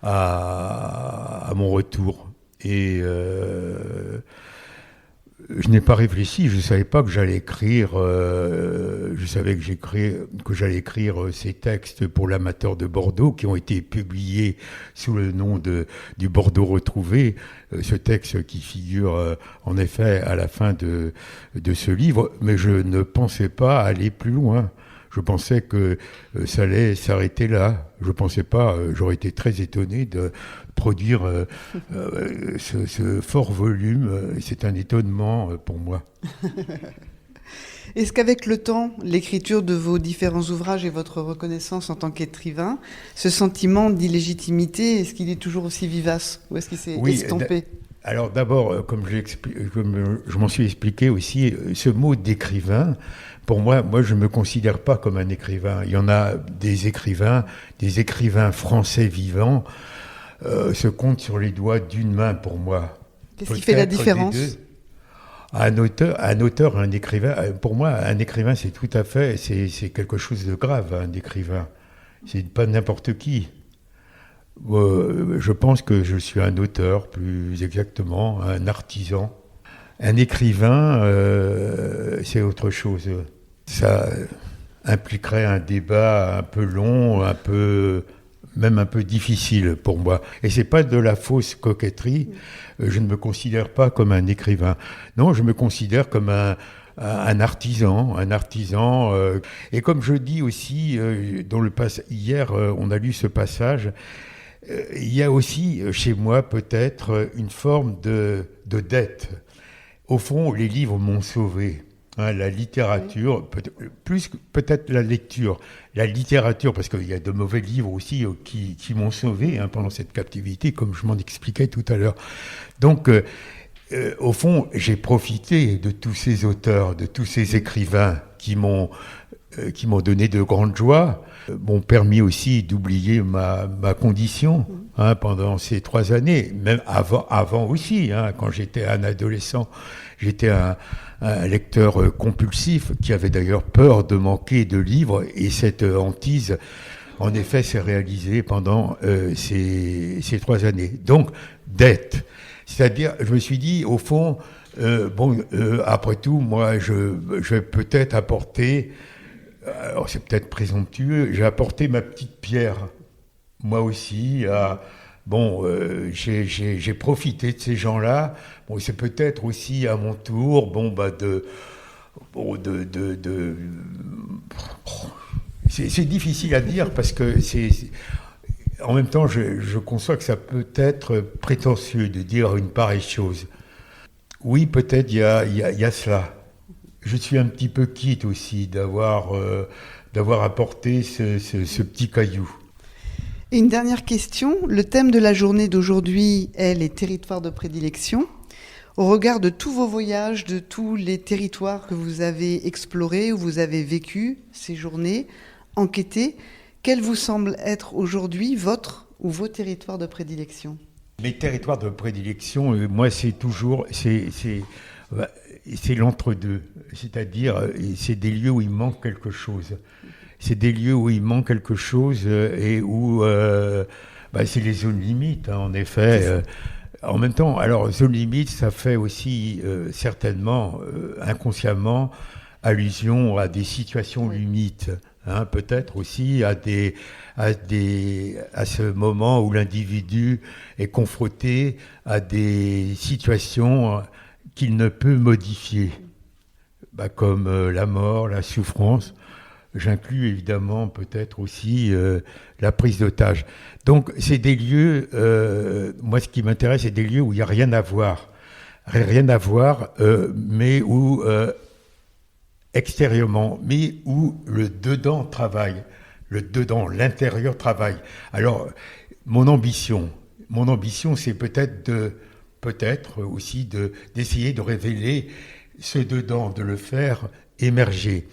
à mon retour. Et je n'ai pas réfléchi, je ne savais pas que j'allais écrire, je savais que j'allais écrire ces textes pour l'amateur de Bordeaux qui ont été publiés sous le nom du Bordeaux retrouvé, ce texte qui figure en effet à la fin de ce livre, mais je ne pensais pas aller plus loin. Je pensais que ça allait s'arrêter là. Je pensais pas, j'aurais été très étonné de produire ce fort volume. C'est un étonnement pour moi.
Est-ce qu'avec le temps, l'écriture de vos différents ouvrages et votre reconnaissance en tant qu'écrivain, ce sentiment d'illégitimité, est-ce qu'il est toujours aussi vivace ou est-ce qu'il s'est estompé ?
Alors d'abord, comme je m'en suis expliqué aussi, ce mot d'écrivain, pour moi, je ne me considère pas comme un écrivain. Il y en a des écrivains français vivants, se comptent sur les doigts d'une main pour moi.
Qu'est-ce qui fait la différence ?
Un auteur, un écrivain, pour moi, un écrivain, c'est tout à fait, c'est quelque chose de grave, un écrivain. C'est pas n'importe qui. Je pense que je suis un auteur, plus exactement, un artisan. Un écrivain, c'est autre chose. Ça impliquerait un débat un peu long, même un peu difficile pour moi. Et c'est pas de la fausse coquetterie. Je ne me considère pas comme un écrivain. Non, je me considère comme un artisan. Et comme je dis aussi, hier, on a lu ce passage, il y a aussi chez moi peut-être une forme de dette. Au fond, les livres m'ont sauvé. La littérature, plus que peut-être la lecture, la littérature, parce qu'il y a de mauvais livres aussi qui m'ont sauvé pendant cette captivité, comme je m'en expliquais tout à l'heure. Donc, au fond, j'ai profité de tous ces auteurs, de tous ces écrivains qui m'ont donné de grandes joies, m'ont permis aussi d'oublier ma condition pendant ces 3 années, même avant aussi, quand j'étais un adolescent, j'étais un lecteur compulsif qui avait d'ailleurs peur de manquer de livres, et cette hantise, en effet, s'est réalisée pendant ces 3 années. Donc, dette. C'est-à-dire, je me suis dit, au fond, après tout, moi, je vais peut-être apporter, alors c'est peut-être présomptueux, j'ai apporté ma petite pierre, moi aussi, j'ai profité de ces gens-là. Bon, c'est peut-être aussi à mon tour, c'est difficile à dire parce que en même temps, je conçois que ça peut être prétentieux de dire une pareille chose. Oui, peut-être il y a cela. Je suis un petit peu quitte aussi d'avoir apporté ce petit caillou.
Et une dernière question. Le thème de la journée d'aujourd'hui est les territoires de prédilection. Au regard de tous vos voyages, de tous les territoires que vous avez explorés, où vous avez vécu, séjourné, enquêté, quel vous semble être aujourd'hui votre ou vos territoires de prédilection ?
Mes territoires de prédilection, moi, c'est toujours... C'est l'entre-deux, c'est-à-dire c'est des lieux où il manque quelque chose. C'est des lieux où il manque quelque chose et où c'est les zones limites, en effet. En même temps, alors zone limite, ça fait aussi certainement inconsciemment allusion à des situations limites, peut-être aussi à ce moment où l'individu est confronté à des situations qu'il ne peut modifier, comme la mort, la souffrance. J'inclus évidemment peut-être aussi la prise d'otage. Donc c'est des lieux, moi ce qui m'intéresse, c'est des lieux où il n'y a rien à voir, mais où extérieurement, mais où le dedans travaille, l'intérieur travaille. Alors mon ambition c'est peut-être aussi d'essayer de révéler ce dedans, de le faire émerger.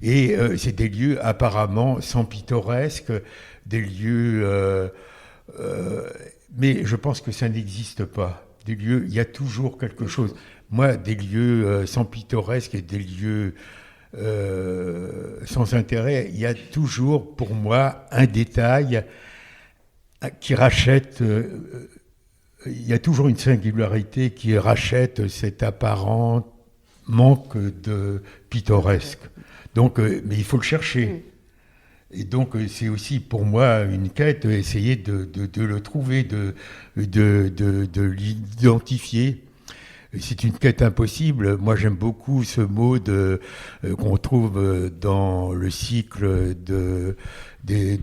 Et c'est des lieux apparemment sans pittoresques, des lieux... mais je pense que ça n'existe pas. Des lieux, il y a toujours quelque chose. Moi, des lieux sans pittoresques et des lieux sans intérêt, il y a toujours pour moi un détail qui rachète... il y a toujours une singularité qui rachète cet apparent manque de pittoresque. Donc, mais il faut le chercher. Et donc, c'est aussi pour moi une quête, essayer de le trouver, de l'identifier. C'est une quête impossible. Moi, j'aime beaucoup ce mot qu'on trouve dans le cycle de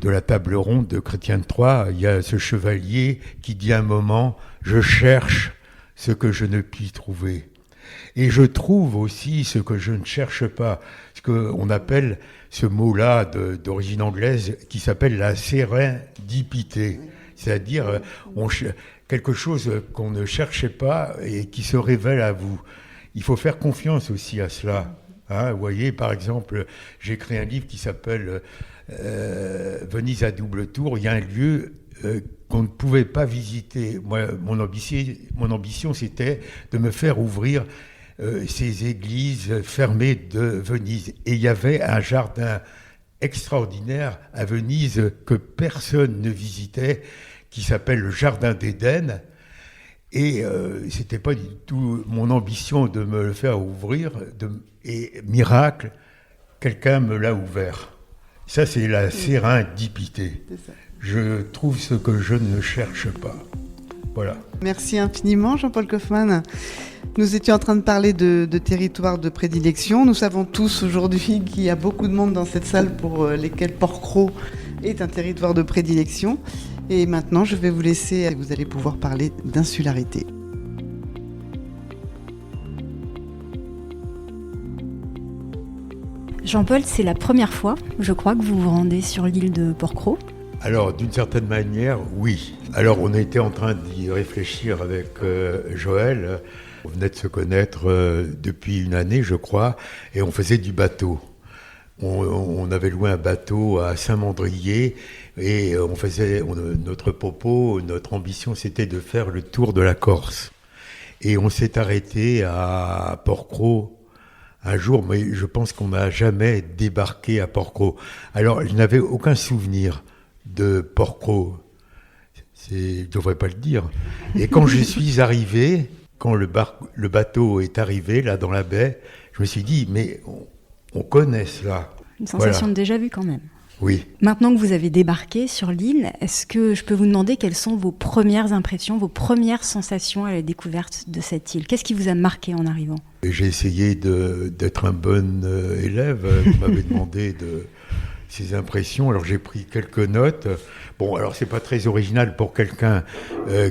la table ronde de Chrétien de Troyes. Il y a ce chevalier qui dit à un moment « Je cherche ce que je ne puis trouver ». Et je trouve aussi ce que je ne cherche pas, ce qu'on appelle ce mot-là d'origine anglaise qui s'appelle la sérendipité, c'est-à-dire quelque chose qu'on ne cherchait pas et qui se révèle à vous. Il faut faire confiance aussi à cela. Vous voyez, par exemple, j'ai écrit un livre qui s'appelle Venise à double tour. Il y a un lieu qu'on ne pouvait pas visiter. Moi, mon ambition, c'était de me faire ouvrir ces églises fermées de Venise. Et il y avait un jardin extraordinaire à Venise que personne ne visitait, qui s'appelle le Jardin d'Éden. Et c'était pas du tout mon ambition de me le faire ouvrir. Et miracle, quelqu'un me l'a ouvert. Ça, c'est la sérendipité. Je trouve ce que je ne cherche pas. Voilà.
Merci infiniment, Jean-Paul Kaufmann. Nous étions en train de parler de territoires de prédilection. Nous savons tous aujourd'hui qu'il y a beaucoup de monde dans cette salle pour lesquels Port-Cros est un territoire de prédilection. Et maintenant, je vais vous laisser, vous allez pouvoir parler d'insularité.
Jean-Paul, c'est la première fois, je crois, que vous vous rendez sur l'île de Porquerolles.
Alors, d'une certaine manière, oui. Alors, on était en train d'y réfléchir avec Joël. On venait de se connaître depuis une année, je crois, et on faisait du bateau. On avait loué un bateau à Saint-Mandrier et notre propos, notre ambition, c'était de faire le tour de la Corse. Et on s'est arrêté à Porquerolles un jour, mais je pense qu'on n'a jamais débarqué à Porquerolles. Alors, je n'avais aucun souvenir de Porquerolles. Je ne devrais pas le dire. Et quand je suis arrivé, quand le bateau est arrivé, là, dans la baie, je me suis dit, mais on connaît cela.
Une sensation de déjà-vu quand même.
Oui.
Maintenant que vous avez débarqué sur l'île, est-ce que je peux vous demander quelles sont vos premières impressions, vos premières sensations à la découverte de cette île ? Qu'est-ce qui vous a marqué en arrivant ?
J'ai essayé d'être un bon élève. Vous m'avez demandé de ces impressions. Alors j'ai pris quelques notes. Bon, alors c'est pas très original pour quelqu'un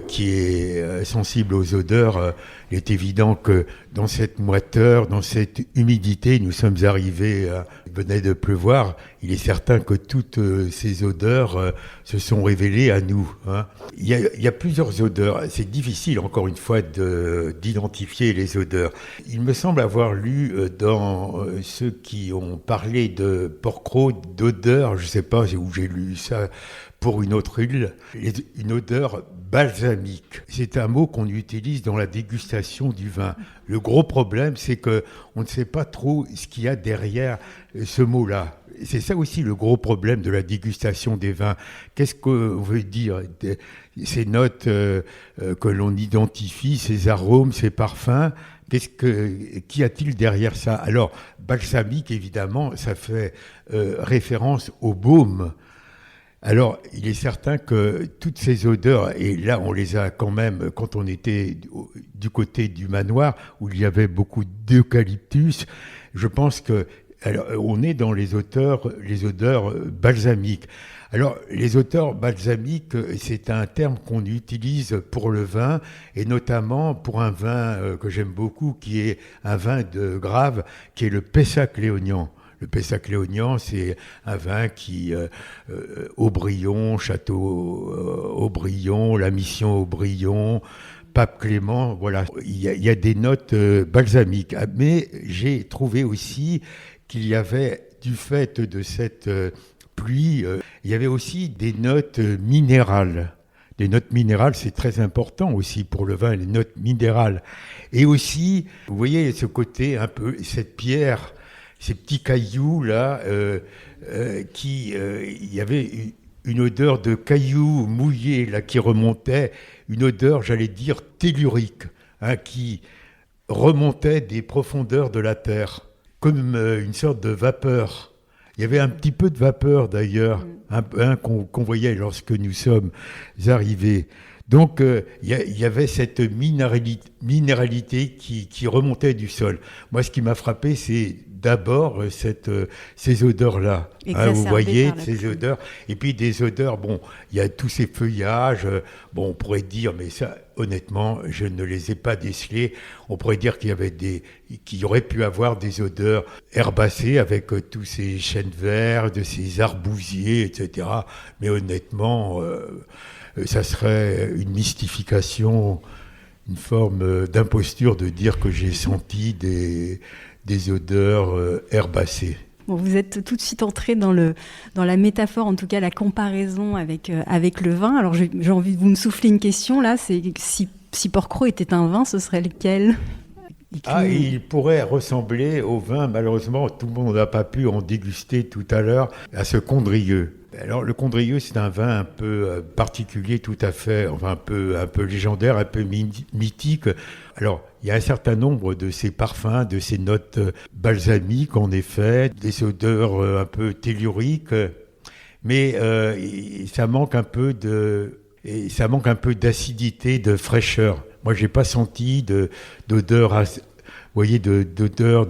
qui est sensible aux odeurs. Il est évident que dans cette moiteur, dans cette humidité, nous sommes arrivés, il venait de pleuvoir. Il est certain que toutes ces odeurs se sont révélées à nous. Hein. Il y a plusieurs odeurs. C'est difficile, encore une fois, d'identifier les odeurs. Il me semble avoir lu dans ceux qui ont parlé de Porquerolles d'odeurs, je ne sais pas où j'ai lu ça, pour une autre île, une odeur balsamique. C'est un mot qu'on utilise dans la dégustation du vin. Le gros problème, c'est qu'on ne sait pas trop ce qu'il y a derrière ce mot-là. C'est ça aussi le gros problème de la dégustation des vins. Qu'est-ce que veut dire ces notes que l'on identifie, ces arômes, ces parfums? Qu'y a-t-il derrière ça? Alors, balsamique, évidemment, ça fait référence au baume. Alors, il est certain que toutes ces odeurs, et là on les a quand même, quand on était du côté du manoir, où il y avait beaucoup d'eucalyptus, je pense que alors, on est dans les odeurs balsamiques. Alors, les odeurs balsamiques, c'est un terme qu'on utilise pour le vin, et notamment pour un vin que j'aime beaucoup, qui est un vin de Grave, qui est le Pessac-Léognan. Le Pessac-Léognan, c'est un vin qui, Aubryon, Château Aubryon, la Mission Aubryon, Pape Clément, voilà. Il y a des notes balsamiques. Mais j'ai trouvé aussi qu'il y avait, du fait de cette pluie, il y avait aussi des notes minérales. Les notes minérales, c'est très important aussi pour le vin, les notes minérales. Et aussi, vous voyez ce côté un peu, cette pierre, ces petits cailloux là, il y avait une odeur de cailloux mouillés là qui remontait, une odeur, j'allais dire, tellurique, hein, qui remontait des profondeurs de la terre, comme une sorte de vapeur. Il y avait un petit peu de vapeur d'ailleurs, qu'on voyait lorsque nous sommes arrivés. Donc il y avait cette minéralité qui remontait du sol. Moi, ce qui m'a frappé, c'est d'abord ces odeurs-là. Hein, vous voyez, ces odeurs. Et puis des odeurs, bon, il y a tous ces feuillages. Bon, on pourrait dire, mais ça, honnêtement, je ne les ai pas décelés. On pourrait dire qu'il y aurait pu avoir des odeurs herbacées avec tous ces chênes verts, de ces arbousiers, etc. Mais honnêtement, ça serait une mystification, une forme d'imposture de dire que j'ai senti des odeurs herbacées.
Bon, vous êtes tout de suite entré dans la métaphore, en tout cas la comparaison avec le vin. Alors j'ai envie de vous me souffler une question là, c'est si Porquerolles était un vin, ce serait lequel ?
Il pourrait ressembler au vin, malheureusement, tout le monde n'a pas pu en déguster tout à l'heure, à ce Condrieu. Alors le Condrieu, c'est un vin un peu particulier, tout à fait, enfin un peu légendaire, un peu mythique. Alors il y a un certain nombre de ces parfums, de ces notes balsamiques, en effet, des odeurs un peu telluriques, mais ça manque un peu d'acidité, de fraîcheur. Moi, j'ai pas senti d'odeur, vous voyez, d'odeur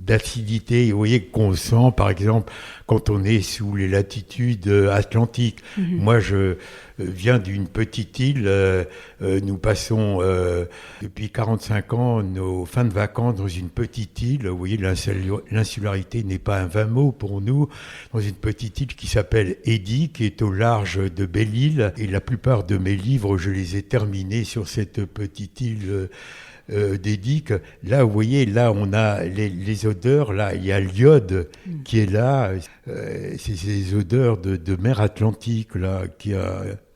d'acidité, vous voyez, qu'on sent par exemple quand on est sous les latitudes atlantiques. Moi, je viens d'une petite île, nous passons depuis 45 ans nos fins de vacances dans une petite île. Vous voyez, l'insularité n'est pas un vain mot pour nous, dans une petite île qui s'appelle Eddy, qui est au large de Belle-Île, et la plupart de mes livres, je les ai terminés sur cette petite île d'Eddy. Là, vous voyez, là, on a les odeurs. Là, il y a l'iode qui est là. C'est ces odeurs de mer Atlantique, là, qui est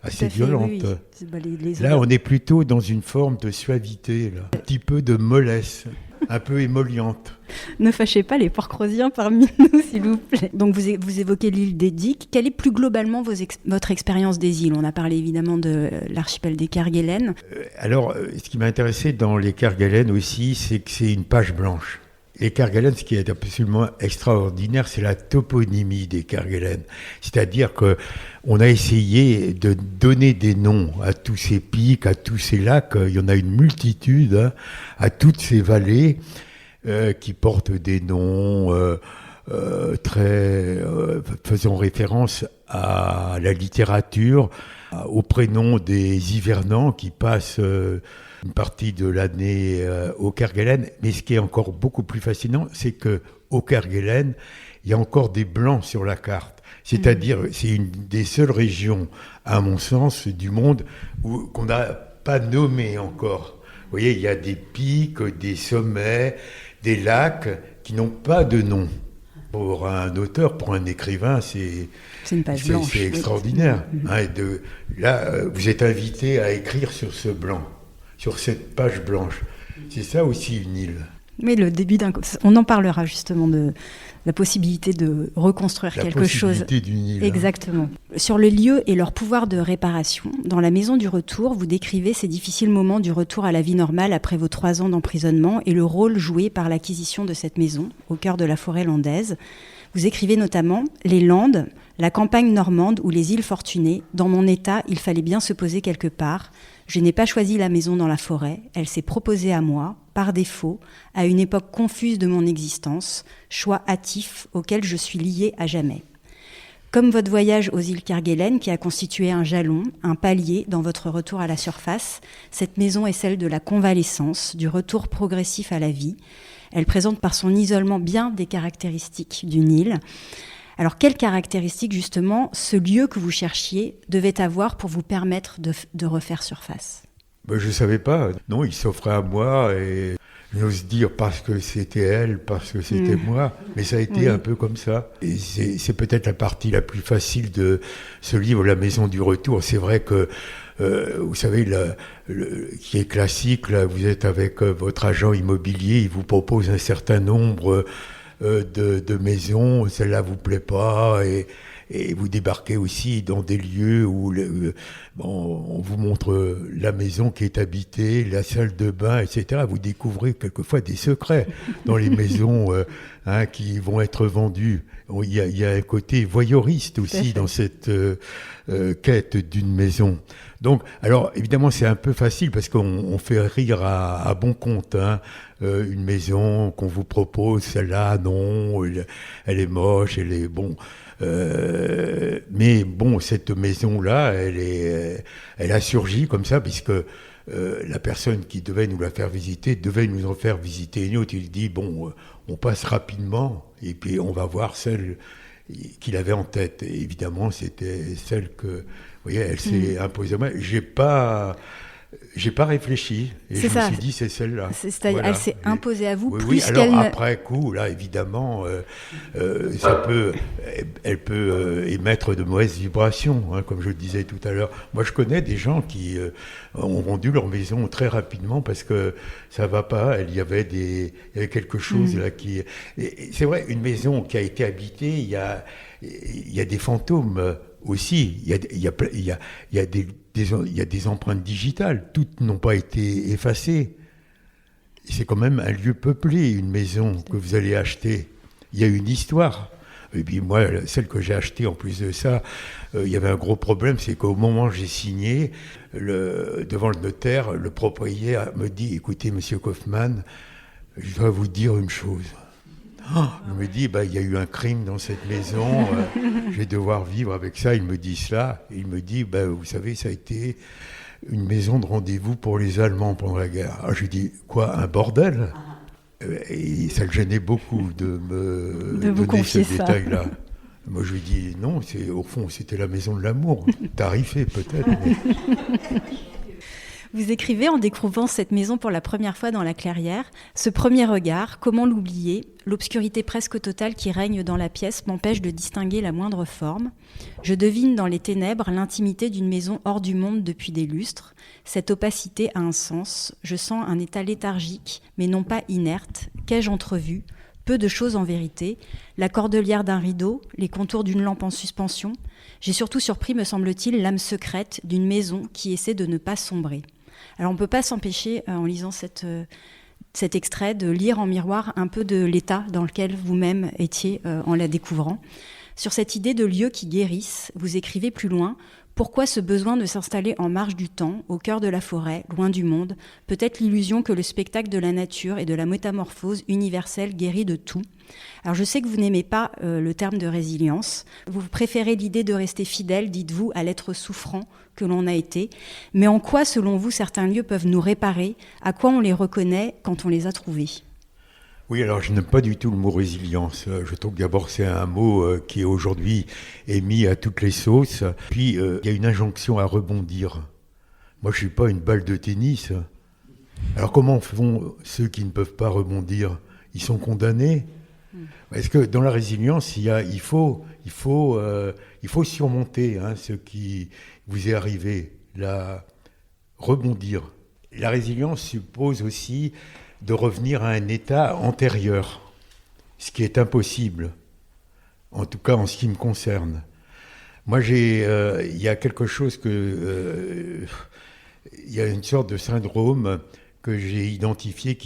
assez violente. Oui. Là, on est plutôt dans une forme de suavité, là. Un petit peu de mollesse, un peu émolliente.
Ne fâchez pas les Port-Crosiens parmi nous, s'il vous plaît. Donc, vous évoquez l'île d'Eddy. Quelle est plus globalement votre expérience des îles ? On a parlé évidemment de l'archipel des Kerguelen.
Alors, ce qui m'a intéressé dans les Kerguelen aussi, c'est que c'est une page blanche. Les Kerguelen, ce qui est absolument extraordinaire, c'est la toponymie des Kerguelen. C'est-à-dire qu'on a essayé de donner des noms à tous ces pics, à tous ces lacs. Il y en a une multitude, hein, à toutes ces vallées qui portent des noms faisant référence à la littérature, au prénom des hivernants qui passent une partie de l'année au Kerguelen. Mais ce qui est encore beaucoup plus fascinant, c'est qu'au Kerguelen, il y a encore des blancs sur la carte. C'est-à-dire, c'est une des seules régions, à mon sens, du monde qu'on n'a pas nommé encore. Vous voyez, il y a des pics, des sommets, des lacs qui n'ont pas de nom. Pour un auteur, pour un écrivain, c'est
une page blanche.
C'est extraordinaire. Hein, là, vous êtes invité à écrire sur ce blanc, sur cette page blanche. C'est ça aussi une île.
Mais le début on en parlera justement de la possibilité de reconstruire quelque chose.
La possibilité d'une île.
Exactement. Sur le lieu et leur pouvoir de réparation, dans La Maison du Retour, vous décrivez ces difficiles moments du retour à la vie normale après vos 3 ans d'emprisonnement et le rôle joué par l'acquisition de cette maison au cœur de la forêt landaise. Vous écrivez notamment « Les Landes, la campagne normande ou les îles Fortunées. Dans mon état, il fallait bien se poser quelque part. Je n'ai pas choisi la maison dans la forêt. Elle s'est proposée à moi, par défaut, à une époque confuse de mon existence, choix hâtif auquel je suis liée à jamais. Comme votre voyage aux îles Kerguelen qui a constitué un jalon, un palier dans votre retour à la surface, cette maison est celle de la convalescence, du retour progressif à la vie. Elle présente par son isolement bien des caractéristiques d'une île. Alors, quelles caractéristiques, justement, ce lieu que vous cherchiez devait avoir pour vous permettre de refaire surface ?
Je ne savais pas. Non, il s'offrait à moi et j'ose dire parce que c'était elle, parce que c'était moi. Mais ça a été un peu comme ça. Et c'est peut-être la partie la plus facile de ce livre, La Maison du Retour. C'est vrai que, vous savez, qui est classique, là, vous êtes avec votre agent immobilier, il vous propose un certain nombre de maisons, celle-là vous plaît pas, et vous débarquez aussi dans des lieux où on vous montre la maison qui est habitée, la salle de bain, etc. Vous découvrez quelquefois des secrets dans les maisons qui vont être vendues. Il y a un côté voyeuriste aussi dans cette quête d'une maison. Donc, alors évidemment, c'est un peu facile parce qu'on fait rire à bon compte. Une maison qu'on vous propose, celle-là, non, elle est moche, elle est bon. Mais bon, cette maison-là, elle a surgi comme ça, puisque la personne qui devait nous la faire visiter devait nous en faire visiter une autre. Il dit, bon, on passe rapidement, et puis on va voir celle qu'il avait en tête. Et évidemment, c'était celle que, vous voyez, elle s'est imposée à moi. J'ai pas réfléchi et je me suis dit c'est celle-là.
C'est-à-dire
voilà.
Elle s'est imposée à vous
oui,
plus
oui. Alors
qu'elle.
après coup, là évidemment, elle peut émettre de mauvaises vibrations, comme je le disais tout à l'heure. Moi, je connais des gens qui ont vendu leur maison très rapidement parce que ça va pas. Il y avait quelque chose là qui. Et c'est vrai, une maison qui a été habitée, il y a des fantômes. Aussi, il y a des empreintes digitales, toutes n'ont pas été effacées. C'est quand même un lieu peuplé, une maison que vous allez acheter. Il y a une histoire. Et puis moi, celle que j'ai achetée, en plus de ça, il y avait un gros problème, c'est qu'au moment où j'ai signé, devant le notaire, le propriétaire me dit « Écoutez, monsieur Kaufmann, je dois vous dire une chose. » Il me dit, il y a eu un crime dans cette maison, je vais devoir vivre avec ça. Il me dit cela. Et il me dit, vous savez, ça a été une maison de rendez-vous pour les Allemands pendant la guerre. Alors, je lui dis, quoi, un bordel ? Et ça le gênait beaucoup de me donner ce détail-là. Moi, je lui dis, non, au fond, c'était la maison de l'amour. Tarifée, peut-être. Mais...
Vous écrivez en découvrant cette maison pour la première fois dans la clairière, ce premier regard, comment l'oublier ? L'obscurité presque totale qui règne dans la pièce m'empêche de distinguer la moindre forme. Je devine dans les ténèbres l'intimité d'une maison hors du monde depuis des lustres. Cette opacité a un sens. Je sens un état léthargique, mais non pas inerte. Qu'ai-je entrevu ? Peu de choses en vérité. La cordelière d'un rideau, les contours d'une lampe en suspension. J'ai surtout surpris, me semble-t-il, l'âme secrète d'une maison qui essaie de ne pas sombrer. Alors on ne peut pas s'empêcher, en lisant cet extrait, de lire en miroir un peu de l'état dans lequel vous-même étiez en la découvrant. Sur cette idée de lieux qui guérissent, vous écrivez plus loin « Pourquoi ce besoin de s'installer en marge du temps, au cœur de la forêt, loin du monde ? Peut-être l'illusion que le spectacle de la nature et de la métamorphose universelle guérit de tout. » Alors je sais que vous n'aimez pas le terme de résilience. Vous préférez l'idée de rester fidèle, dites-vous, à l'être souffrant que l'on a été. Mais en quoi, selon vous, certains lieux peuvent nous réparer ? À quoi on les reconnaît quand on les a trouvés ?
Oui, alors je n'aime pas du tout le mot résilience. Je trouve que d'abord c'est un mot qui aujourd'hui est mis à toutes les sauces. Puis il y a une injonction à rebondir. Moi je ne suis pas une balle de tennis. Alors comment font ceux qui ne peuvent pas rebondir ? Ils sont condamnés ? Parce que dans la résilience, il faut surmonter ce qui vous est arrivé, rebondir. La résilience suppose aussi de revenir à un état antérieur, ce qui est impossible, en tout cas en ce qui me concerne. Moi, il y a quelque chose il y a une sorte de syndrome que j'ai identifié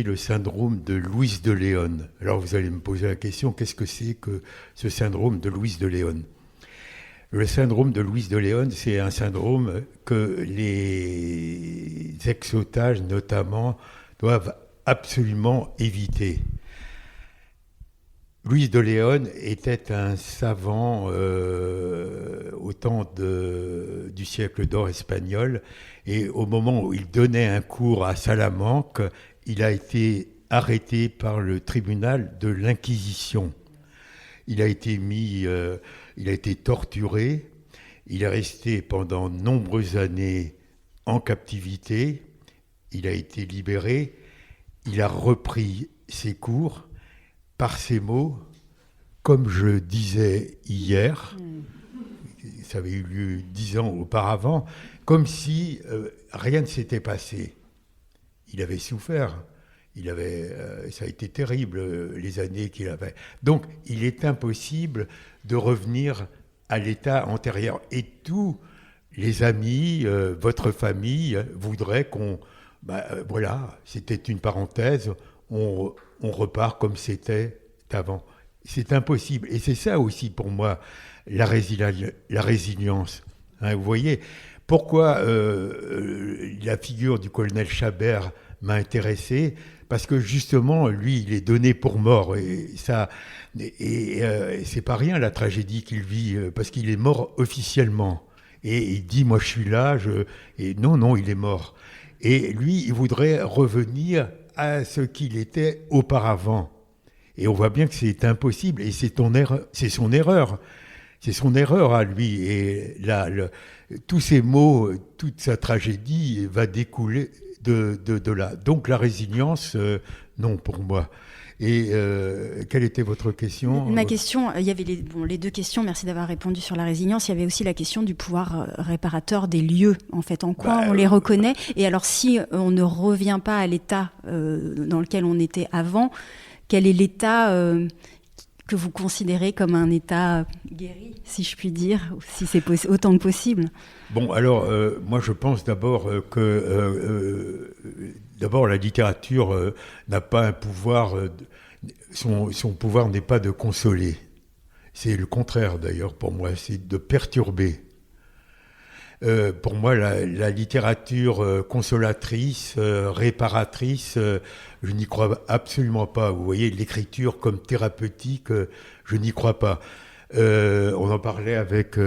le syndrome de Louis de León. Alors vous allez me poser la question, qu'est-ce que c'est que ce syndrome de Louis de León ? Le syndrome de Louis de León, c'est un syndrome que les ex-otages, notamment, doivent absolument éviter. Louis de León était un savant au temps du siècle d'or espagnol, et au moment où il donnait un cours à Salamanque, il a été arrêté par le tribunal de l'Inquisition. Il a été torturé, il est resté pendant de nombreuses années en captivité, il a été libéré, il a repris ses cours par ces mots, comme je disais hier, ça avait eu lieu 10 ans auparavant, comme si rien ne s'était passé. Il avait souffert. Ça a été terrible, les années qu'il avait. Donc, il est impossible de revenir à l'état antérieur. Et tous les amis, votre famille, voudraient qu'on... voilà, c'était une parenthèse, on repart comme c'était avant. C'est impossible. Et c'est ça aussi, pour moi, la résilience. Vous voyez, pourquoi la figure du colonel Chabert m'a intéressé ? Parce que justement, lui, il est donné pour mort. Et c'est pas rien la tragédie qu'il vit, parce qu'il est mort officiellement. Et il dit, moi je suis là, et non, il est mort. Et lui, il voudrait revenir à ce qu'il était auparavant. Et on voit bien que c'est impossible, et c'est son erreur. C'est son erreur à lui. Et là, tous ces mots, toute sa tragédie va découler de là. Donc la résilience, non pour moi. Et quelle était votre question ?
Ma question, il y avait les deux questions, merci d'avoir répondu sur la résilience. Il y avait aussi la question du pouvoir réparateur des lieux, en fait. En quoi on les reconnaît ? Et alors si on ne revient pas à l'état dans lequel on était avant, quel est l'état que vous considérez comme un état guéri, si je puis dire, si c'est autant que possible ?
Bon, alors, moi je pense d'abord que la littérature n'a pas un pouvoir, son pouvoir n'est pas de consoler. C'est le contraire d'ailleurs pour moi, c'est de perturber. Pour moi, la littérature consolatrice, réparatrice, je n'y crois absolument pas. Vous voyez, l'écriture comme thérapeutique, je n'y crois pas. On en parlait avec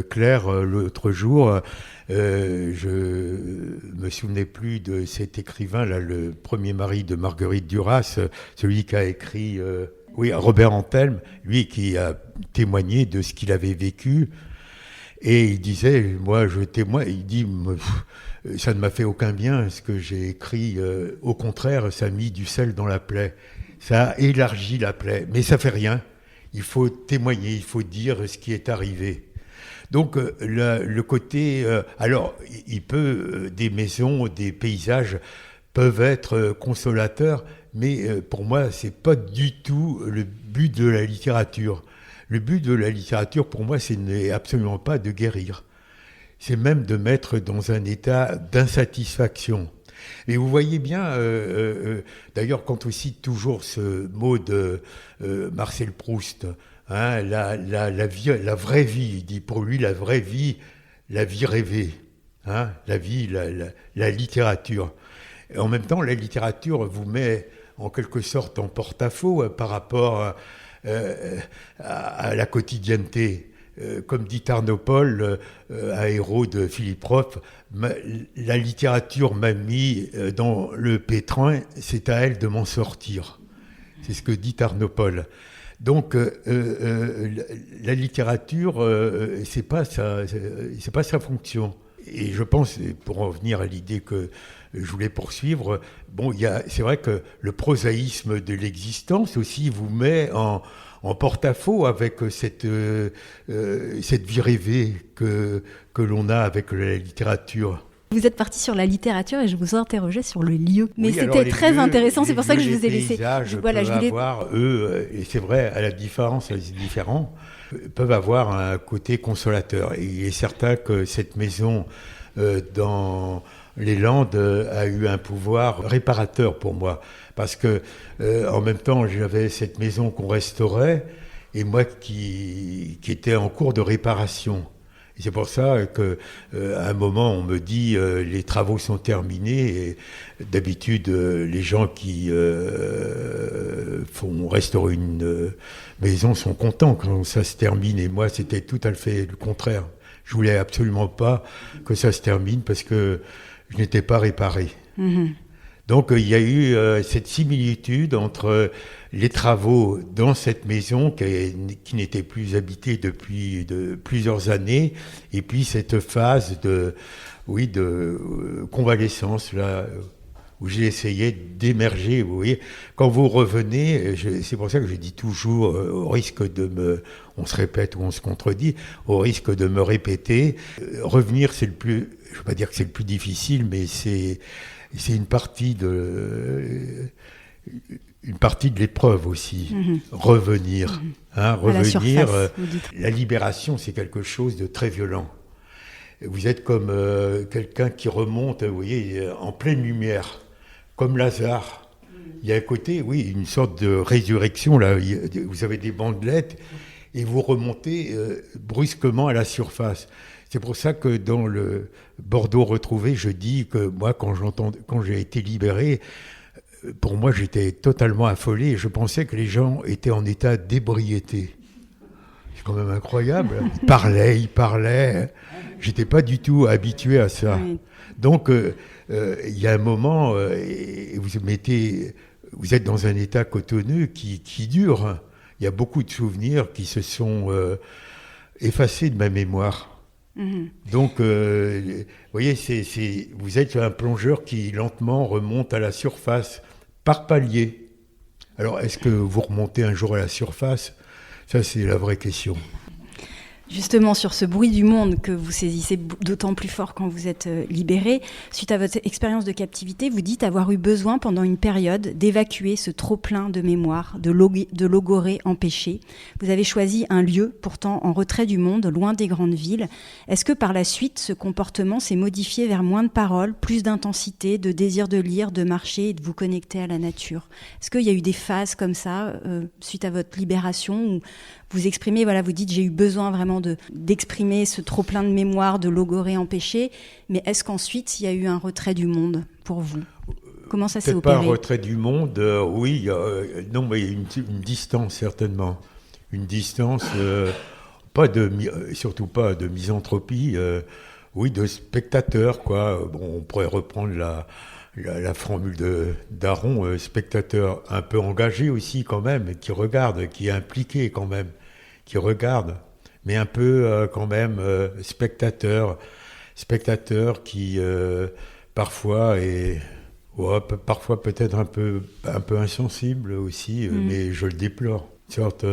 Claire l'autre jour. Je me souvenais plus de cet écrivain, là, le premier mari de Marguerite Duras, celui qui a écrit, Robert Antelme, lui qui a témoigné de ce qu'il avait vécu. Et il disait, moi je témoigne, il dit, ça ne m'a fait aucun bien ce que j'ai écrit, au contraire, ça a mis du sel dans la plaie, ça a élargi la plaie, mais ça fait rien, il faut témoigner, il faut dire ce qui est arrivé. Donc le côté, alors il peut, des maisons, des paysages peuvent être consolateurs, mais pour moi c'est pas du tout le but de la littérature. Le but de la littérature, pour moi, ce n'est absolument pas de guérir. C'est même de mettre dans un état d'insatisfaction. Et vous voyez bien, d'ailleurs, quand on cite toujours ce mot de Marcel Proust, hein, la vraie vie, il dit pour lui la vraie vie, la vie rêvée, hein, la vie, la littérature. Et en même temps, la littérature vous met en quelque sorte en porte-à-faux par rapport à la quotidienneté. Comme dit Tarnopol, un héros de Philippe Roth, la littérature m'a mis dans le pétrin, c'est à elle de m'en sortir. C'est ce que dit Tarnopol. Donc la littérature, c'est pas sa fonction. Et je pense, pour en venir à l'idée que je voulais poursuivre, c'est vrai que le prosaïsme de l'existence aussi vous met en porte-à-faux avec cette vie rêvée que l'on a avec la littérature.
Vous êtes parti sur la littérature et je vous interrogeais sur le lieu. Mais c'était très intéressant, c'est pour ça que je vous ai laissé.
Et c'est vrai, à la différence, les différents peuvent avoir un côté consolateur. Et il est certain que cette maison dans les Landes a eu un pouvoir réparateur pour moi. Parce que en même temps, j'avais cette maison qu'on restaurait et moi qui était en cours de réparation. Et c'est pour ça qu'à un moment, on me dit les travaux sont terminés. Et d'habitude, les gens qui font restaurer une maison sont contents quand ça se termine. Et moi, c'était tout à fait le contraire. Je voulais absolument pas que ça se termine parce que je n'étais pas réparé. Mmh. Donc, il y a eu cette similitude entre les travaux dans cette maison qui n'était plus habitée depuis plusieurs années, et puis cette phase de convalescence là où j'ai essayé d'émerger. Vous voyez, quand vous revenez, c'est pour ça que je dis toujours, au risque on se répète ou on se contredit, au risque de me répéter, revenir, je ne veux pas dire que c'est le plus difficile, mais c'est une partie de l'épreuve aussi. Mmh. Revenir. Mmh. Hein, revenir. La libération, c'est quelque chose de très violent. Vous êtes comme quelqu'un qui remonte, vous voyez, en pleine lumière, comme Lazare. Il y a un côté, une sorte de résurrection. Là. Vous avez des bandelettes et vous remontez brusquement à la surface. C'est pour ça que dans le Bordeaux retrouvé, je dis que moi, quand j'ai été libéré, pour moi, j'étais totalement affolé. Je pensais que les gens étaient en état d'ébriété. C'est quand même incroyable. Ils parlaient. J'étais pas du tout habitué à ça. Oui. Donc, il y a un moment, vous êtes dans un état cotonneux qui dure. Il y a beaucoup de souvenirs qui se sont effacés de ma mémoire. Mmh. Donc, vous voyez, vous êtes un plongeur qui lentement remonte à la surface par palier. Alors, est-ce que vous remontez un jour à la surface ? Ça, c'est la vraie question.
Justement, sur ce bruit du monde que vous saisissez d'autant plus fort quand vous êtes libéré, suite à votre expérience de captivité, vous dites avoir eu besoin pendant une période d'évacuer ce trop-plein de mémoire, de logorée empêchée. Vous avez choisi un lieu pourtant en retrait du monde, loin des grandes villes. Est-ce que par la suite, ce comportement s'est modifié vers moins de paroles, plus d'intensité, de désir de lire, de marcher et de vous connecter à la nature ? Est-ce qu'il y a eu des phases comme ça, suite à votre libération, où vous exprimez, vous dites, j'ai eu besoin vraiment justement d'exprimer ce trop-plein de mémoire, de logorée empêchée. Mais est-ce qu'ensuite, il y a eu un retrait du monde pour vous ? Comment ça s'est opéré ?
Peut-être pas un retrait du monde, oui. Non, mais une distance, certainement. Une distance, surtout pas de misanthropie, oui, de spectateur, quoi. Bon, on pourrait reprendre la formule d'Aron, spectateur un peu engagé aussi quand même, qui regarde, qui est impliqué quand même, qui regarde, mais un peu quand même spectateur qui parfois est... Ouais, parfois peut-être un peu insensible aussi, mais je le déplore. Une sorte,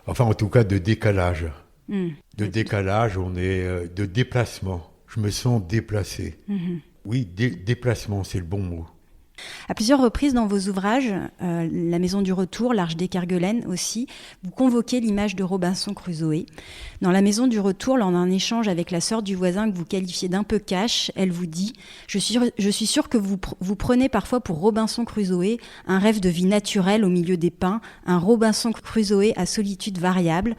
enfin en tout cas de décalage. De décalage, on est de déplacement. Je me sens déplacé. Oui, déplacement, c'est le bon mot.
À plusieurs reprises dans vos ouvrages, La Maison du Retour, L'Arche des Kerguelen aussi, vous convoquez l'image de Robinson Crusoe. Dans La Maison du Retour, lors d'un échange avec la sœur du voisin que vous qualifiez d'un peu cash, elle vous dit « Je suis sûre que vous prenez parfois pour Robinson Crusoe, un rêve de vie naturelle au milieu des pins, un Robinson Crusoe à solitude variable. »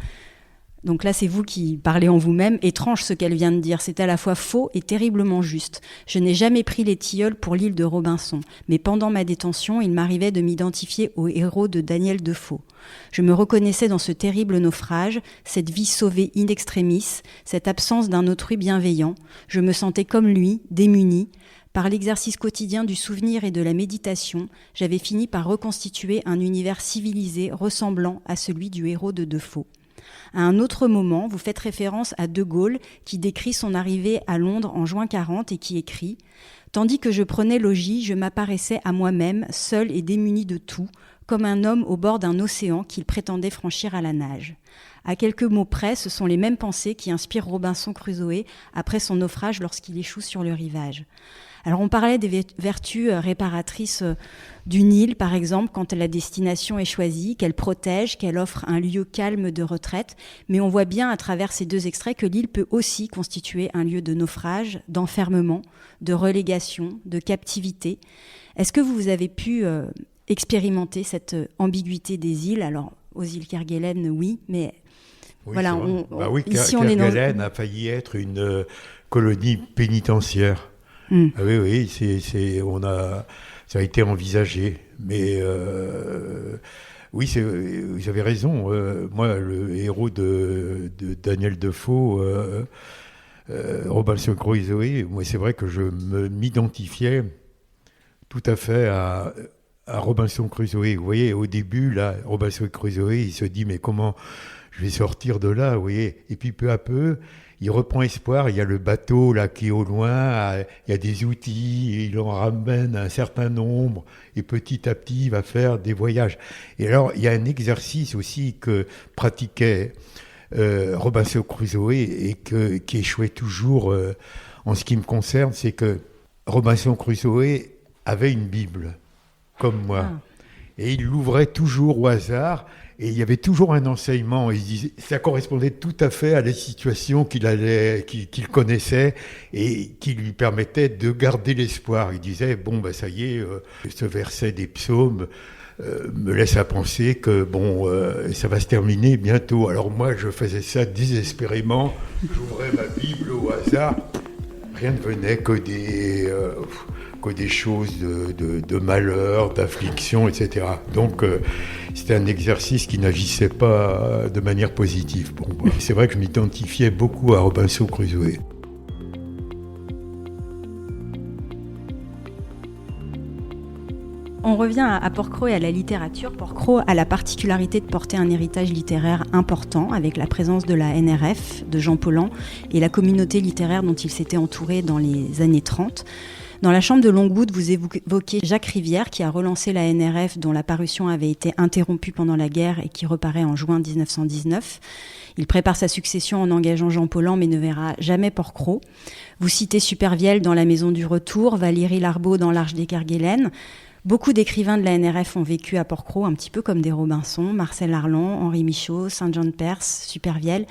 Donc là, c'est vous qui parlez en vous-même. Étrange ce qu'elle vient de dire. C'est à la fois faux et terriblement juste. Je n'ai jamais pris les tilleuls pour l'île de Robinson. Mais pendant ma détention, il m'arrivait de m'identifier au héros de Daniel Defoe. Je me reconnaissais dans ce terrible naufrage, cette vie sauvée in extremis, cette absence d'un autrui bienveillant. Je me sentais comme lui, démuni. Par l'exercice quotidien du souvenir et de la méditation, j'avais fini par reconstituer un univers civilisé ressemblant à celui du héros de Defoe. À un autre moment, vous faites référence à De Gaulle qui décrit son arrivée à Londres en juin 40 et qui écrit « Tandis que je prenais logis, je m'apparaissais à moi-même, seul et démuni de tout, comme un homme au bord d'un océan qu'il prétendait franchir à la nage. » À quelques mots près, ce sont les mêmes pensées qui inspirent Robinson Crusoe après son naufrage lorsqu'il échoue sur le rivage. Alors on parlait des vertus réparatrices d'une île, par exemple, quand la destination est choisie, qu'elle protège, qu'elle offre un lieu calme de retraite. Mais on voit bien à travers ces deux extraits que l'île peut aussi constituer un lieu de naufrage, d'enfermement, de relégation, de captivité. Est-ce que vous avez pu expérimenter cette ambiguïté des îles ? Alors, aux îles Kerguelen, oui, mais
oui,
voilà,
ici on est dans... Kerguelen a failli être une colonie pénitentiaire. Ah oui, ça a été envisagé, mais oui, vous avez raison. Moi, le héros de Daniel Defoe, Robinson Crusoe, moi, c'est vrai que je m'identifiais tout à fait à Robinson Crusoe. Vous voyez, au début, là, Robinson Crusoe, il se dit, mais comment je vais sortir de là, vous voyez ? Et puis peu à peu, il reprend espoir, il y a le bateau là qui est au loin, il y a des outils, et il en ramène un certain nombre, et petit à petit, il va faire des voyages. Et alors, il y a un exercice aussi que pratiquait Robinson Crusoe, et qui échouait toujours en ce qui me concerne, c'est que Robinson Crusoe avait une Bible, comme moi. Et il l'ouvrait toujours au hasard, et il y avait toujours un enseignement. Il disait, ça correspondait tout à fait à la situation qu'il connaissait et qui lui permettait de garder l'espoir. Il disait, bon, ça y est, ce verset des psaumes me laisse à penser que, ça va se terminer bientôt. Alors moi, je faisais ça désespérément. J'ouvrais ma Bible au hasard. Rien ne venait que des choses de malheur, d'affliction, etc. Donc, c'était un exercice qui n'agissait pas de manière positive. C'est vrai que je m'identifiais beaucoup à Robinson Crusoe.
On revient à Porquerolles et à la littérature. Porquerolles a la particularité de porter un héritage littéraire important avec la présence de la NRF, de Jean Paulhan et la communauté littéraire dont il s'était entouré dans les années 30. Dans La Chambre de Longwood, vous évoquez Jacques Rivière qui a relancé la NRF dont la parution avait été interrompue pendant la guerre et qui reparaît en juin 1919. Il prépare sa succession en engageant Jean Paulhan mais ne verra jamais Porquerolles. Vous citez Supervielle dans La Maison du Retour, Valérie Larbaud dans L'Arche des Kerguelen. Beaucoup d'écrivains de la NRF ont vécu à Porquerolles, un petit peu comme des Robinson, Marcel Arlan, Henri Michaud, Saint-Jean-de-Perse, Supervielle.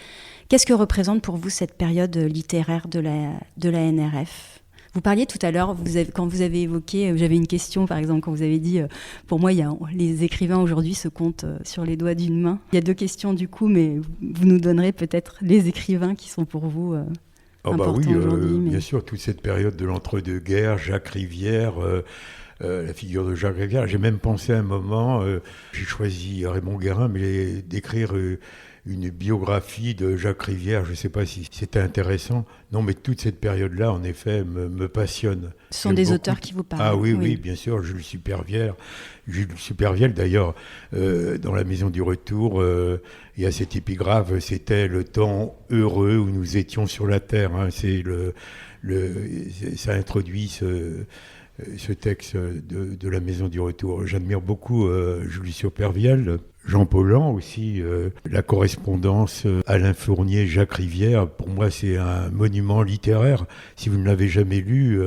Qu'est-ce que représente pour vous cette période littéraire de la NRF ? Vous parliez tout à l'heure, quand vous avez évoqué, j'avais une question par exemple, quand vous avez dit, pour moi, les écrivains aujourd'hui se comptent sur les doigts d'une main. Il y a 2 questions du coup, mais vous nous donnerez peut-être les écrivains qui sont pour vous importants aujourd'hui.
Bien sûr, toute cette période de l'entre-deux-guerres, Jacques Rivière, la figure de Jacques Rivière. J'ai même pensé à un moment, j'ai choisi Raymond Guérin, mais d'écrire une biographie de Jacques Rivière. Je ne sais pas si c'était intéressant. Non, mais toute cette période-là, en effet, me passionne.
Ce sont des auteurs qui vous parlent.
Ah oui, bien sûr, Jules Supervielle, d'ailleurs, dans La Maison du Retour, il y a cette épigraphe, c'était le temps heureux où nous étions sur la terre. Hein. Ça introduit ce texte de La Maison du Retour. J'admire beaucoup Jules Supervielle. Jean Paulhan aussi, la correspondance Alain Fournier, Jacques Rivière, pour moi c'est un monument littéraire. Si vous ne l'avez jamais lu,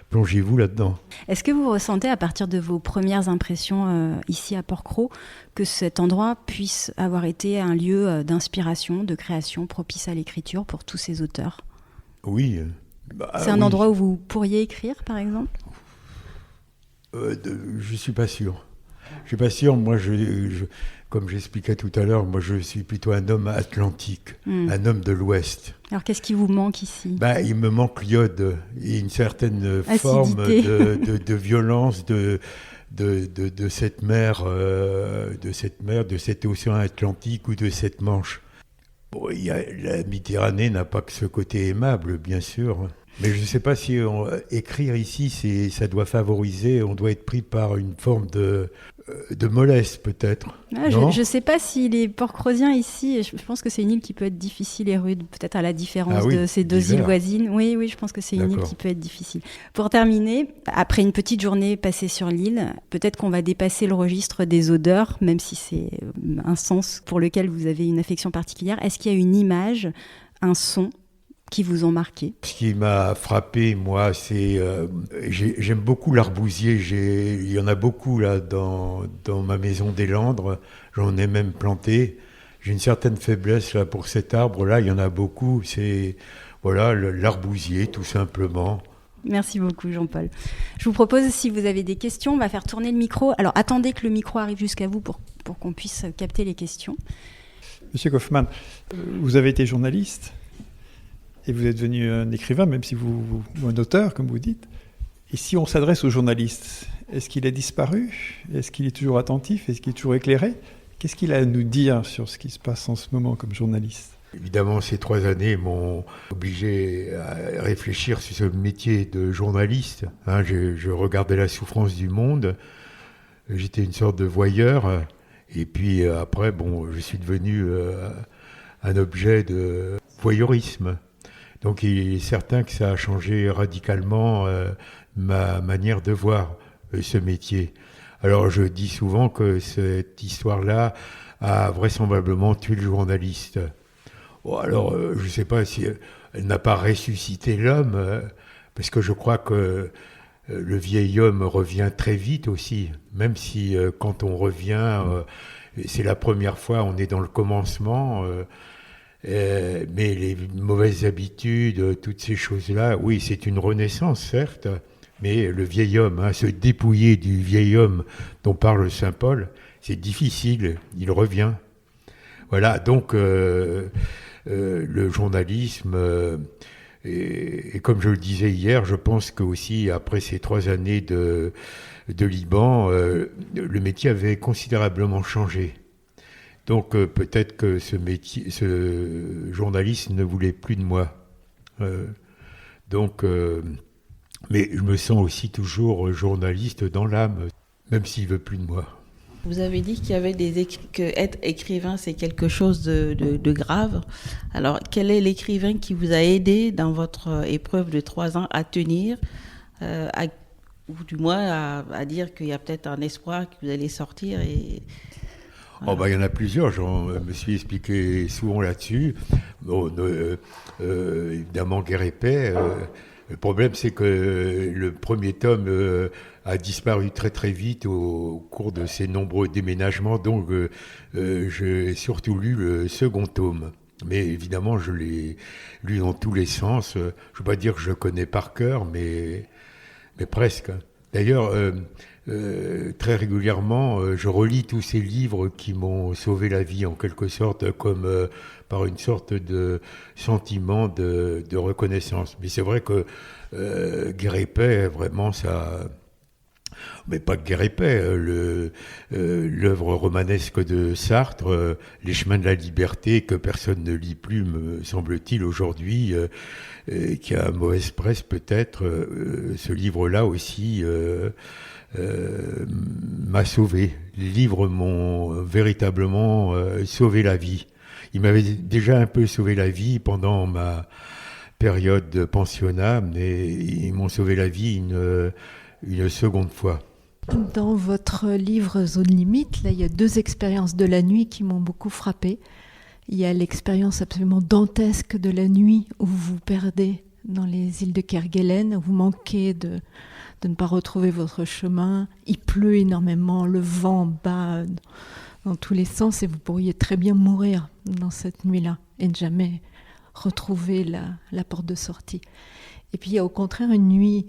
plongez-vous là-dedans.
Est-ce que vous ressentez à partir de vos premières impressions ici à Porquerolles que cet endroit puisse avoir été un lieu d'inspiration, de création propice à l'écriture pour tous ces auteurs ?
Oui.
C'est un endroit où vous pourriez écrire par exemple ?
Je ne suis pas sûr. Je suis pas sûr. Moi, comme j'expliquais tout à l'heure, moi, je suis plutôt un homme atlantique, un homme de l'Ouest.
Alors, qu'est-ce qui vous manque ici ?
Il me manque l'iode et une certaine forme de violence de cette mer, de cet océan Atlantique ou de cette Manche. Bon, la Méditerranée n'a pas que ce côté aimable, bien sûr. Mais je ne sais pas si écrire ici, ça doit favoriser, on doit être pris par une forme de mollesse peut-être.
Je ne sais pas si les Porquerolliens ici, je pense que c'est une île qui peut être difficile et rude, peut-être à la différence de ces 2 îles voisines. Oui, je pense que c'est une île qui peut être difficile. Pour terminer, après une petite journée passée sur l'île, peut-être qu'on va dépasser le registre des odeurs, même si c'est un sens pour lequel vous avez une affection particulière. Est-ce qu'il y a une image, un son qui vous ont marqué ?
Ce qui m'a frappé, moi, c'est... j'aime beaucoup l'arbousier. Il y en a beaucoup là dans ma maison des Landres. J'en ai même planté. J'ai une certaine faiblesse là pour cet arbre-là. Il y en a beaucoup. C'est l'arbousier, tout simplement.
Merci beaucoup, Jean-Paul. Je vous propose, si vous avez des questions, on va faire tourner le micro. Alors, attendez que le micro arrive jusqu'à vous pour qu'on puisse capter les questions.
Monsieur Kaufmann, vous avez été journaliste. Et vous êtes devenu un écrivain, même si ou un auteur, comme vous dites. Et si on s'adresse aux journalistes, est-ce qu'il a disparu ? Est-ce qu'il est toujours attentif ? Est-ce qu'il est toujours éclairé ? Qu'est-ce qu'il a à nous dire sur ce qui se passe en ce moment comme journaliste ?
Évidemment, ces 3 années m'ont obligé à réfléchir sur ce métier de journaliste. Je regardais la souffrance du monde. J'étais une sorte de voyeur. Et puis après, je suis devenu un objet de voyeurisme. Donc il est certain que ça a changé radicalement ma manière de voir ce métier. Alors je dis souvent que cette histoire-là a vraisemblablement tué le journaliste. Je ne sais pas si elle n'a pas ressuscité l'homme, parce que je crois que le vieil homme revient très vite aussi, même si quand on revient, c'est la première fois, on est dans le commencement. Mais les mauvaises habitudes, toutes ces choses-là, oui, c'est une renaissance, certes, mais le vieil homme, se dépouiller du vieil homme dont parle saint Paul, c'est difficile, il revient. Voilà, donc le journalisme, et comme je le disais hier, je pense qu'aussi après ces 3 années de Liban, le métier avait considérablement changé. Donc peut-être que ce journaliste ne voulait plus de moi. Mais je me sens aussi toujours journaliste dans l'âme, même s'il ne veut plus de moi.
Vous avez dit qu'il y avait que être écrivain, c'est quelque chose de grave. Alors, quel est l'écrivain qui vous a aidé dans votre épreuve de 3 ans à tenir, ou du moins à dire qu'il y a peut-être un espoir que vous allez sortir et...
Voilà. Il y en a plusieurs, je me suis expliqué souvent là-dessus. Évidemment, Guerre et Paix. Le problème, c'est que le premier tome a disparu très très vite au cours de ces nombreux déménagements. Donc, j'ai surtout lu le second tome. Mais évidemment, je l'ai lu dans tous les sens. Je ne veux pas dire que je le connais par cœur, mais presque. D'ailleurs, très régulièrement, je relis tous ces livres qui m'ont sauvé la vie, en quelque sorte, comme par une sorte de sentiment de reconnaissance. Mais c'est vrai que Guerre et Paix, vraiment, ça... Mais pas que Guerre et Paix, l'œuvre romanesque de Sartre, Les chemins de la liberté, que personne ne lit plus, me semble-t-il, aujourd'hui, qui a mauvaise presse peut-être, ce livre-là aussi m'a sauvé. Les livres m'ont véritablement sauvé la vie. Ils m'avaient déjà un peu sauvé la vie pendant ma période de pensionnat, mais ils m'ont sauvé la vie une seconde fois.
Dans votre livre Zone Limite, là, il y a 2 expériences de la nuit qui m'ont beaucoup frappée. Il y a l'expérience absolument dantesque de la nuit où vous vous perdez dans les îles de Kerguelen, où vous manquez de ne pas retrouver votre chemin. Il pleut énormément, le vent bat dans tous les sens et vous pourriez très bien mourir dans cette nuit-là et ne jamais retrouver la porte de sortie. Et puis il y a au contraire une nuit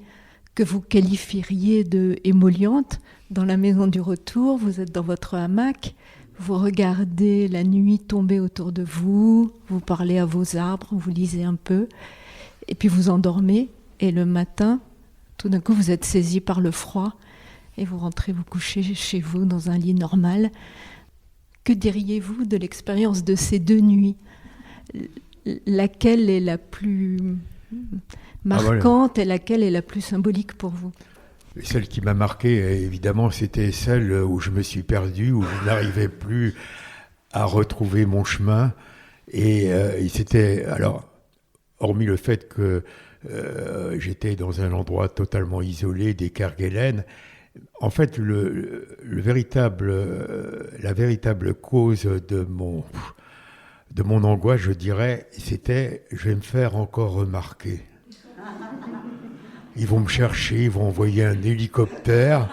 que vous qualifieriez de émolliente. Dans la maison du retour, vous êtes dans votre hamac, vous regardez la nuit tomber autour de vous, vous parlez à vos arbres, vous lisez un peu, et puis vous endormez, et le matin, tout d'un coup, vous êtes saisi par le froid, et vous rentrez vous coucher chez vous dans un lit normal. Que diriez-vous de l'expérience de ces 2 nuits ? Laquelle est la plus marquante et laquelle est la plus symbolique pour vous ?
Celle qui m'a marqué, évidemment, c'était celle où je me suis perdu, où je n'arrivais plus à retrouver mon chemin. Et c'était, alors, hormis le fait que j'étais dans un endroit totalement isolé des Kerguelen, en fait, la véritable cause de mon angoisse, je dirais, c'était « je vais me faire encore remarquer ». Ils vont me chercher, ils vont envoyer un hélicoptère.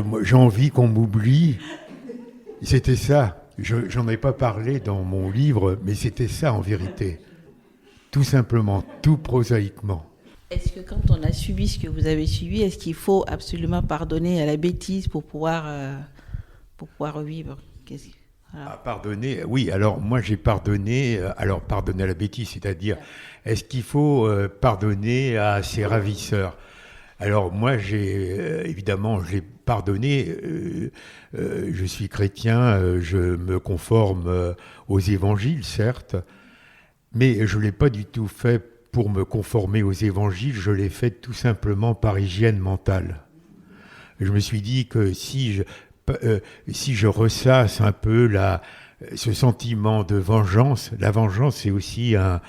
Moi, j'ai envie qu'on m'oublie. C'était ça. J'en ai pas parlé dans mon livre, mais c'était ça en vérité. Tout simplement, tout prosaïquement.
Est-ce que quand on a subi ce que vous avez subi, est-ce qu'il faut absolument pardonner à la bêtise pour pouvoir revivre ?
Voilà. Pardonner, oui. Alors moi j'ai pardonné. Alors pardonner à la bêtise, c'est-à-dire est-ce qu'il faut pardonner à ses ravisseurs ? Alors moi évidemment j'ai pardonné. Je suis chrétien, je me conforme aux évangiles, certes, mais je l'ai pas du tout fait pour me conformer aux évangiles. Je l'ai fait tout simplement par hygiène mentale. Je me suis dit que si je ressasse un peu ce sentiment de vengeance, la vengeance c'est aussi un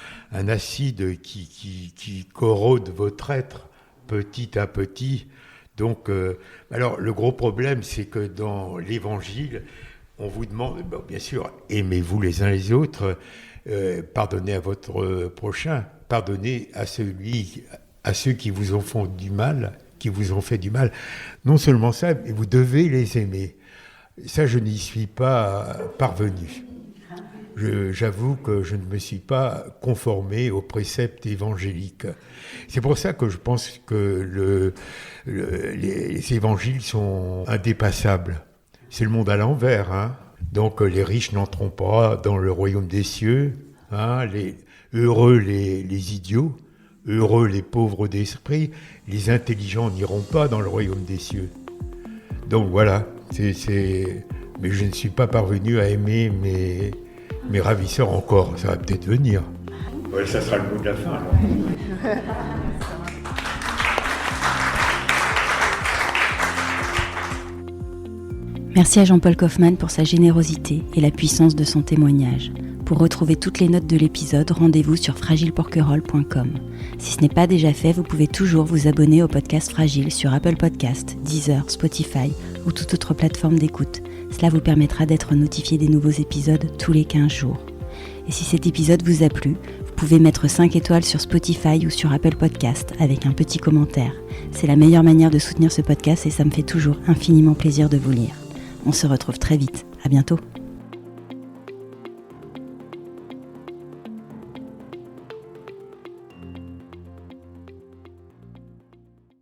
acide qui corrode votre être petit à petit. Donc, alors le gros problème c'est que dans l'évangile, on vous demande, bien sûr, aimez-vous les uns les autres, pardonnez à votre prochain, pardonnez à ceux qui vous ont fait du mal, Non seulement ça, mais vous devez les aimer. Ça, je n'y suis pas parvenu. J'avoue que je ne me suis pas conformé aux préceptes évangéliques. C'est pour ça que je pense que les évangiles sont indépassables. C'est le monde à l'envers, hein. Donc les riches n'entreront pas dans le royaume des cieux, hein. Heureux les idiots, heureux les pauvres d'esprit, les intelligents n'iront pas dans le royaume des cieux. Donc voilà, mais je ne suis pas parvenu à aimer mes ravisseurs encore, ça va peut-être venir. Ouais, ça sera le mot de la fin alors.
Merci à Jean-Paul Kaufmann pour sa générosité et la puissance de son témoignage. Pour retrouver toutes les notes de l'épisode, rendez-vous sur fragileporquerolles.com. Si ce n'est pas déjà fait, vous pouvez toujours vous abonner au podcast Fragile sur Apple Podcasts, Deezer, Spotify ou toute autre plateforme d'écoute. Cela vous permettra d'être notifié des nouveaux épisodes tous les 15 jours. Et si cet épisode vous a plu, vous pouvez mettre 5 étoiles sur Spotify ou sur Apple Podcasts avec un petit commentaire. C'est la meilleure manière de soutenir ce podcast et ça me fait toujours infiniment plaisir de vous lire. On se retrouve très vite. À bientôt.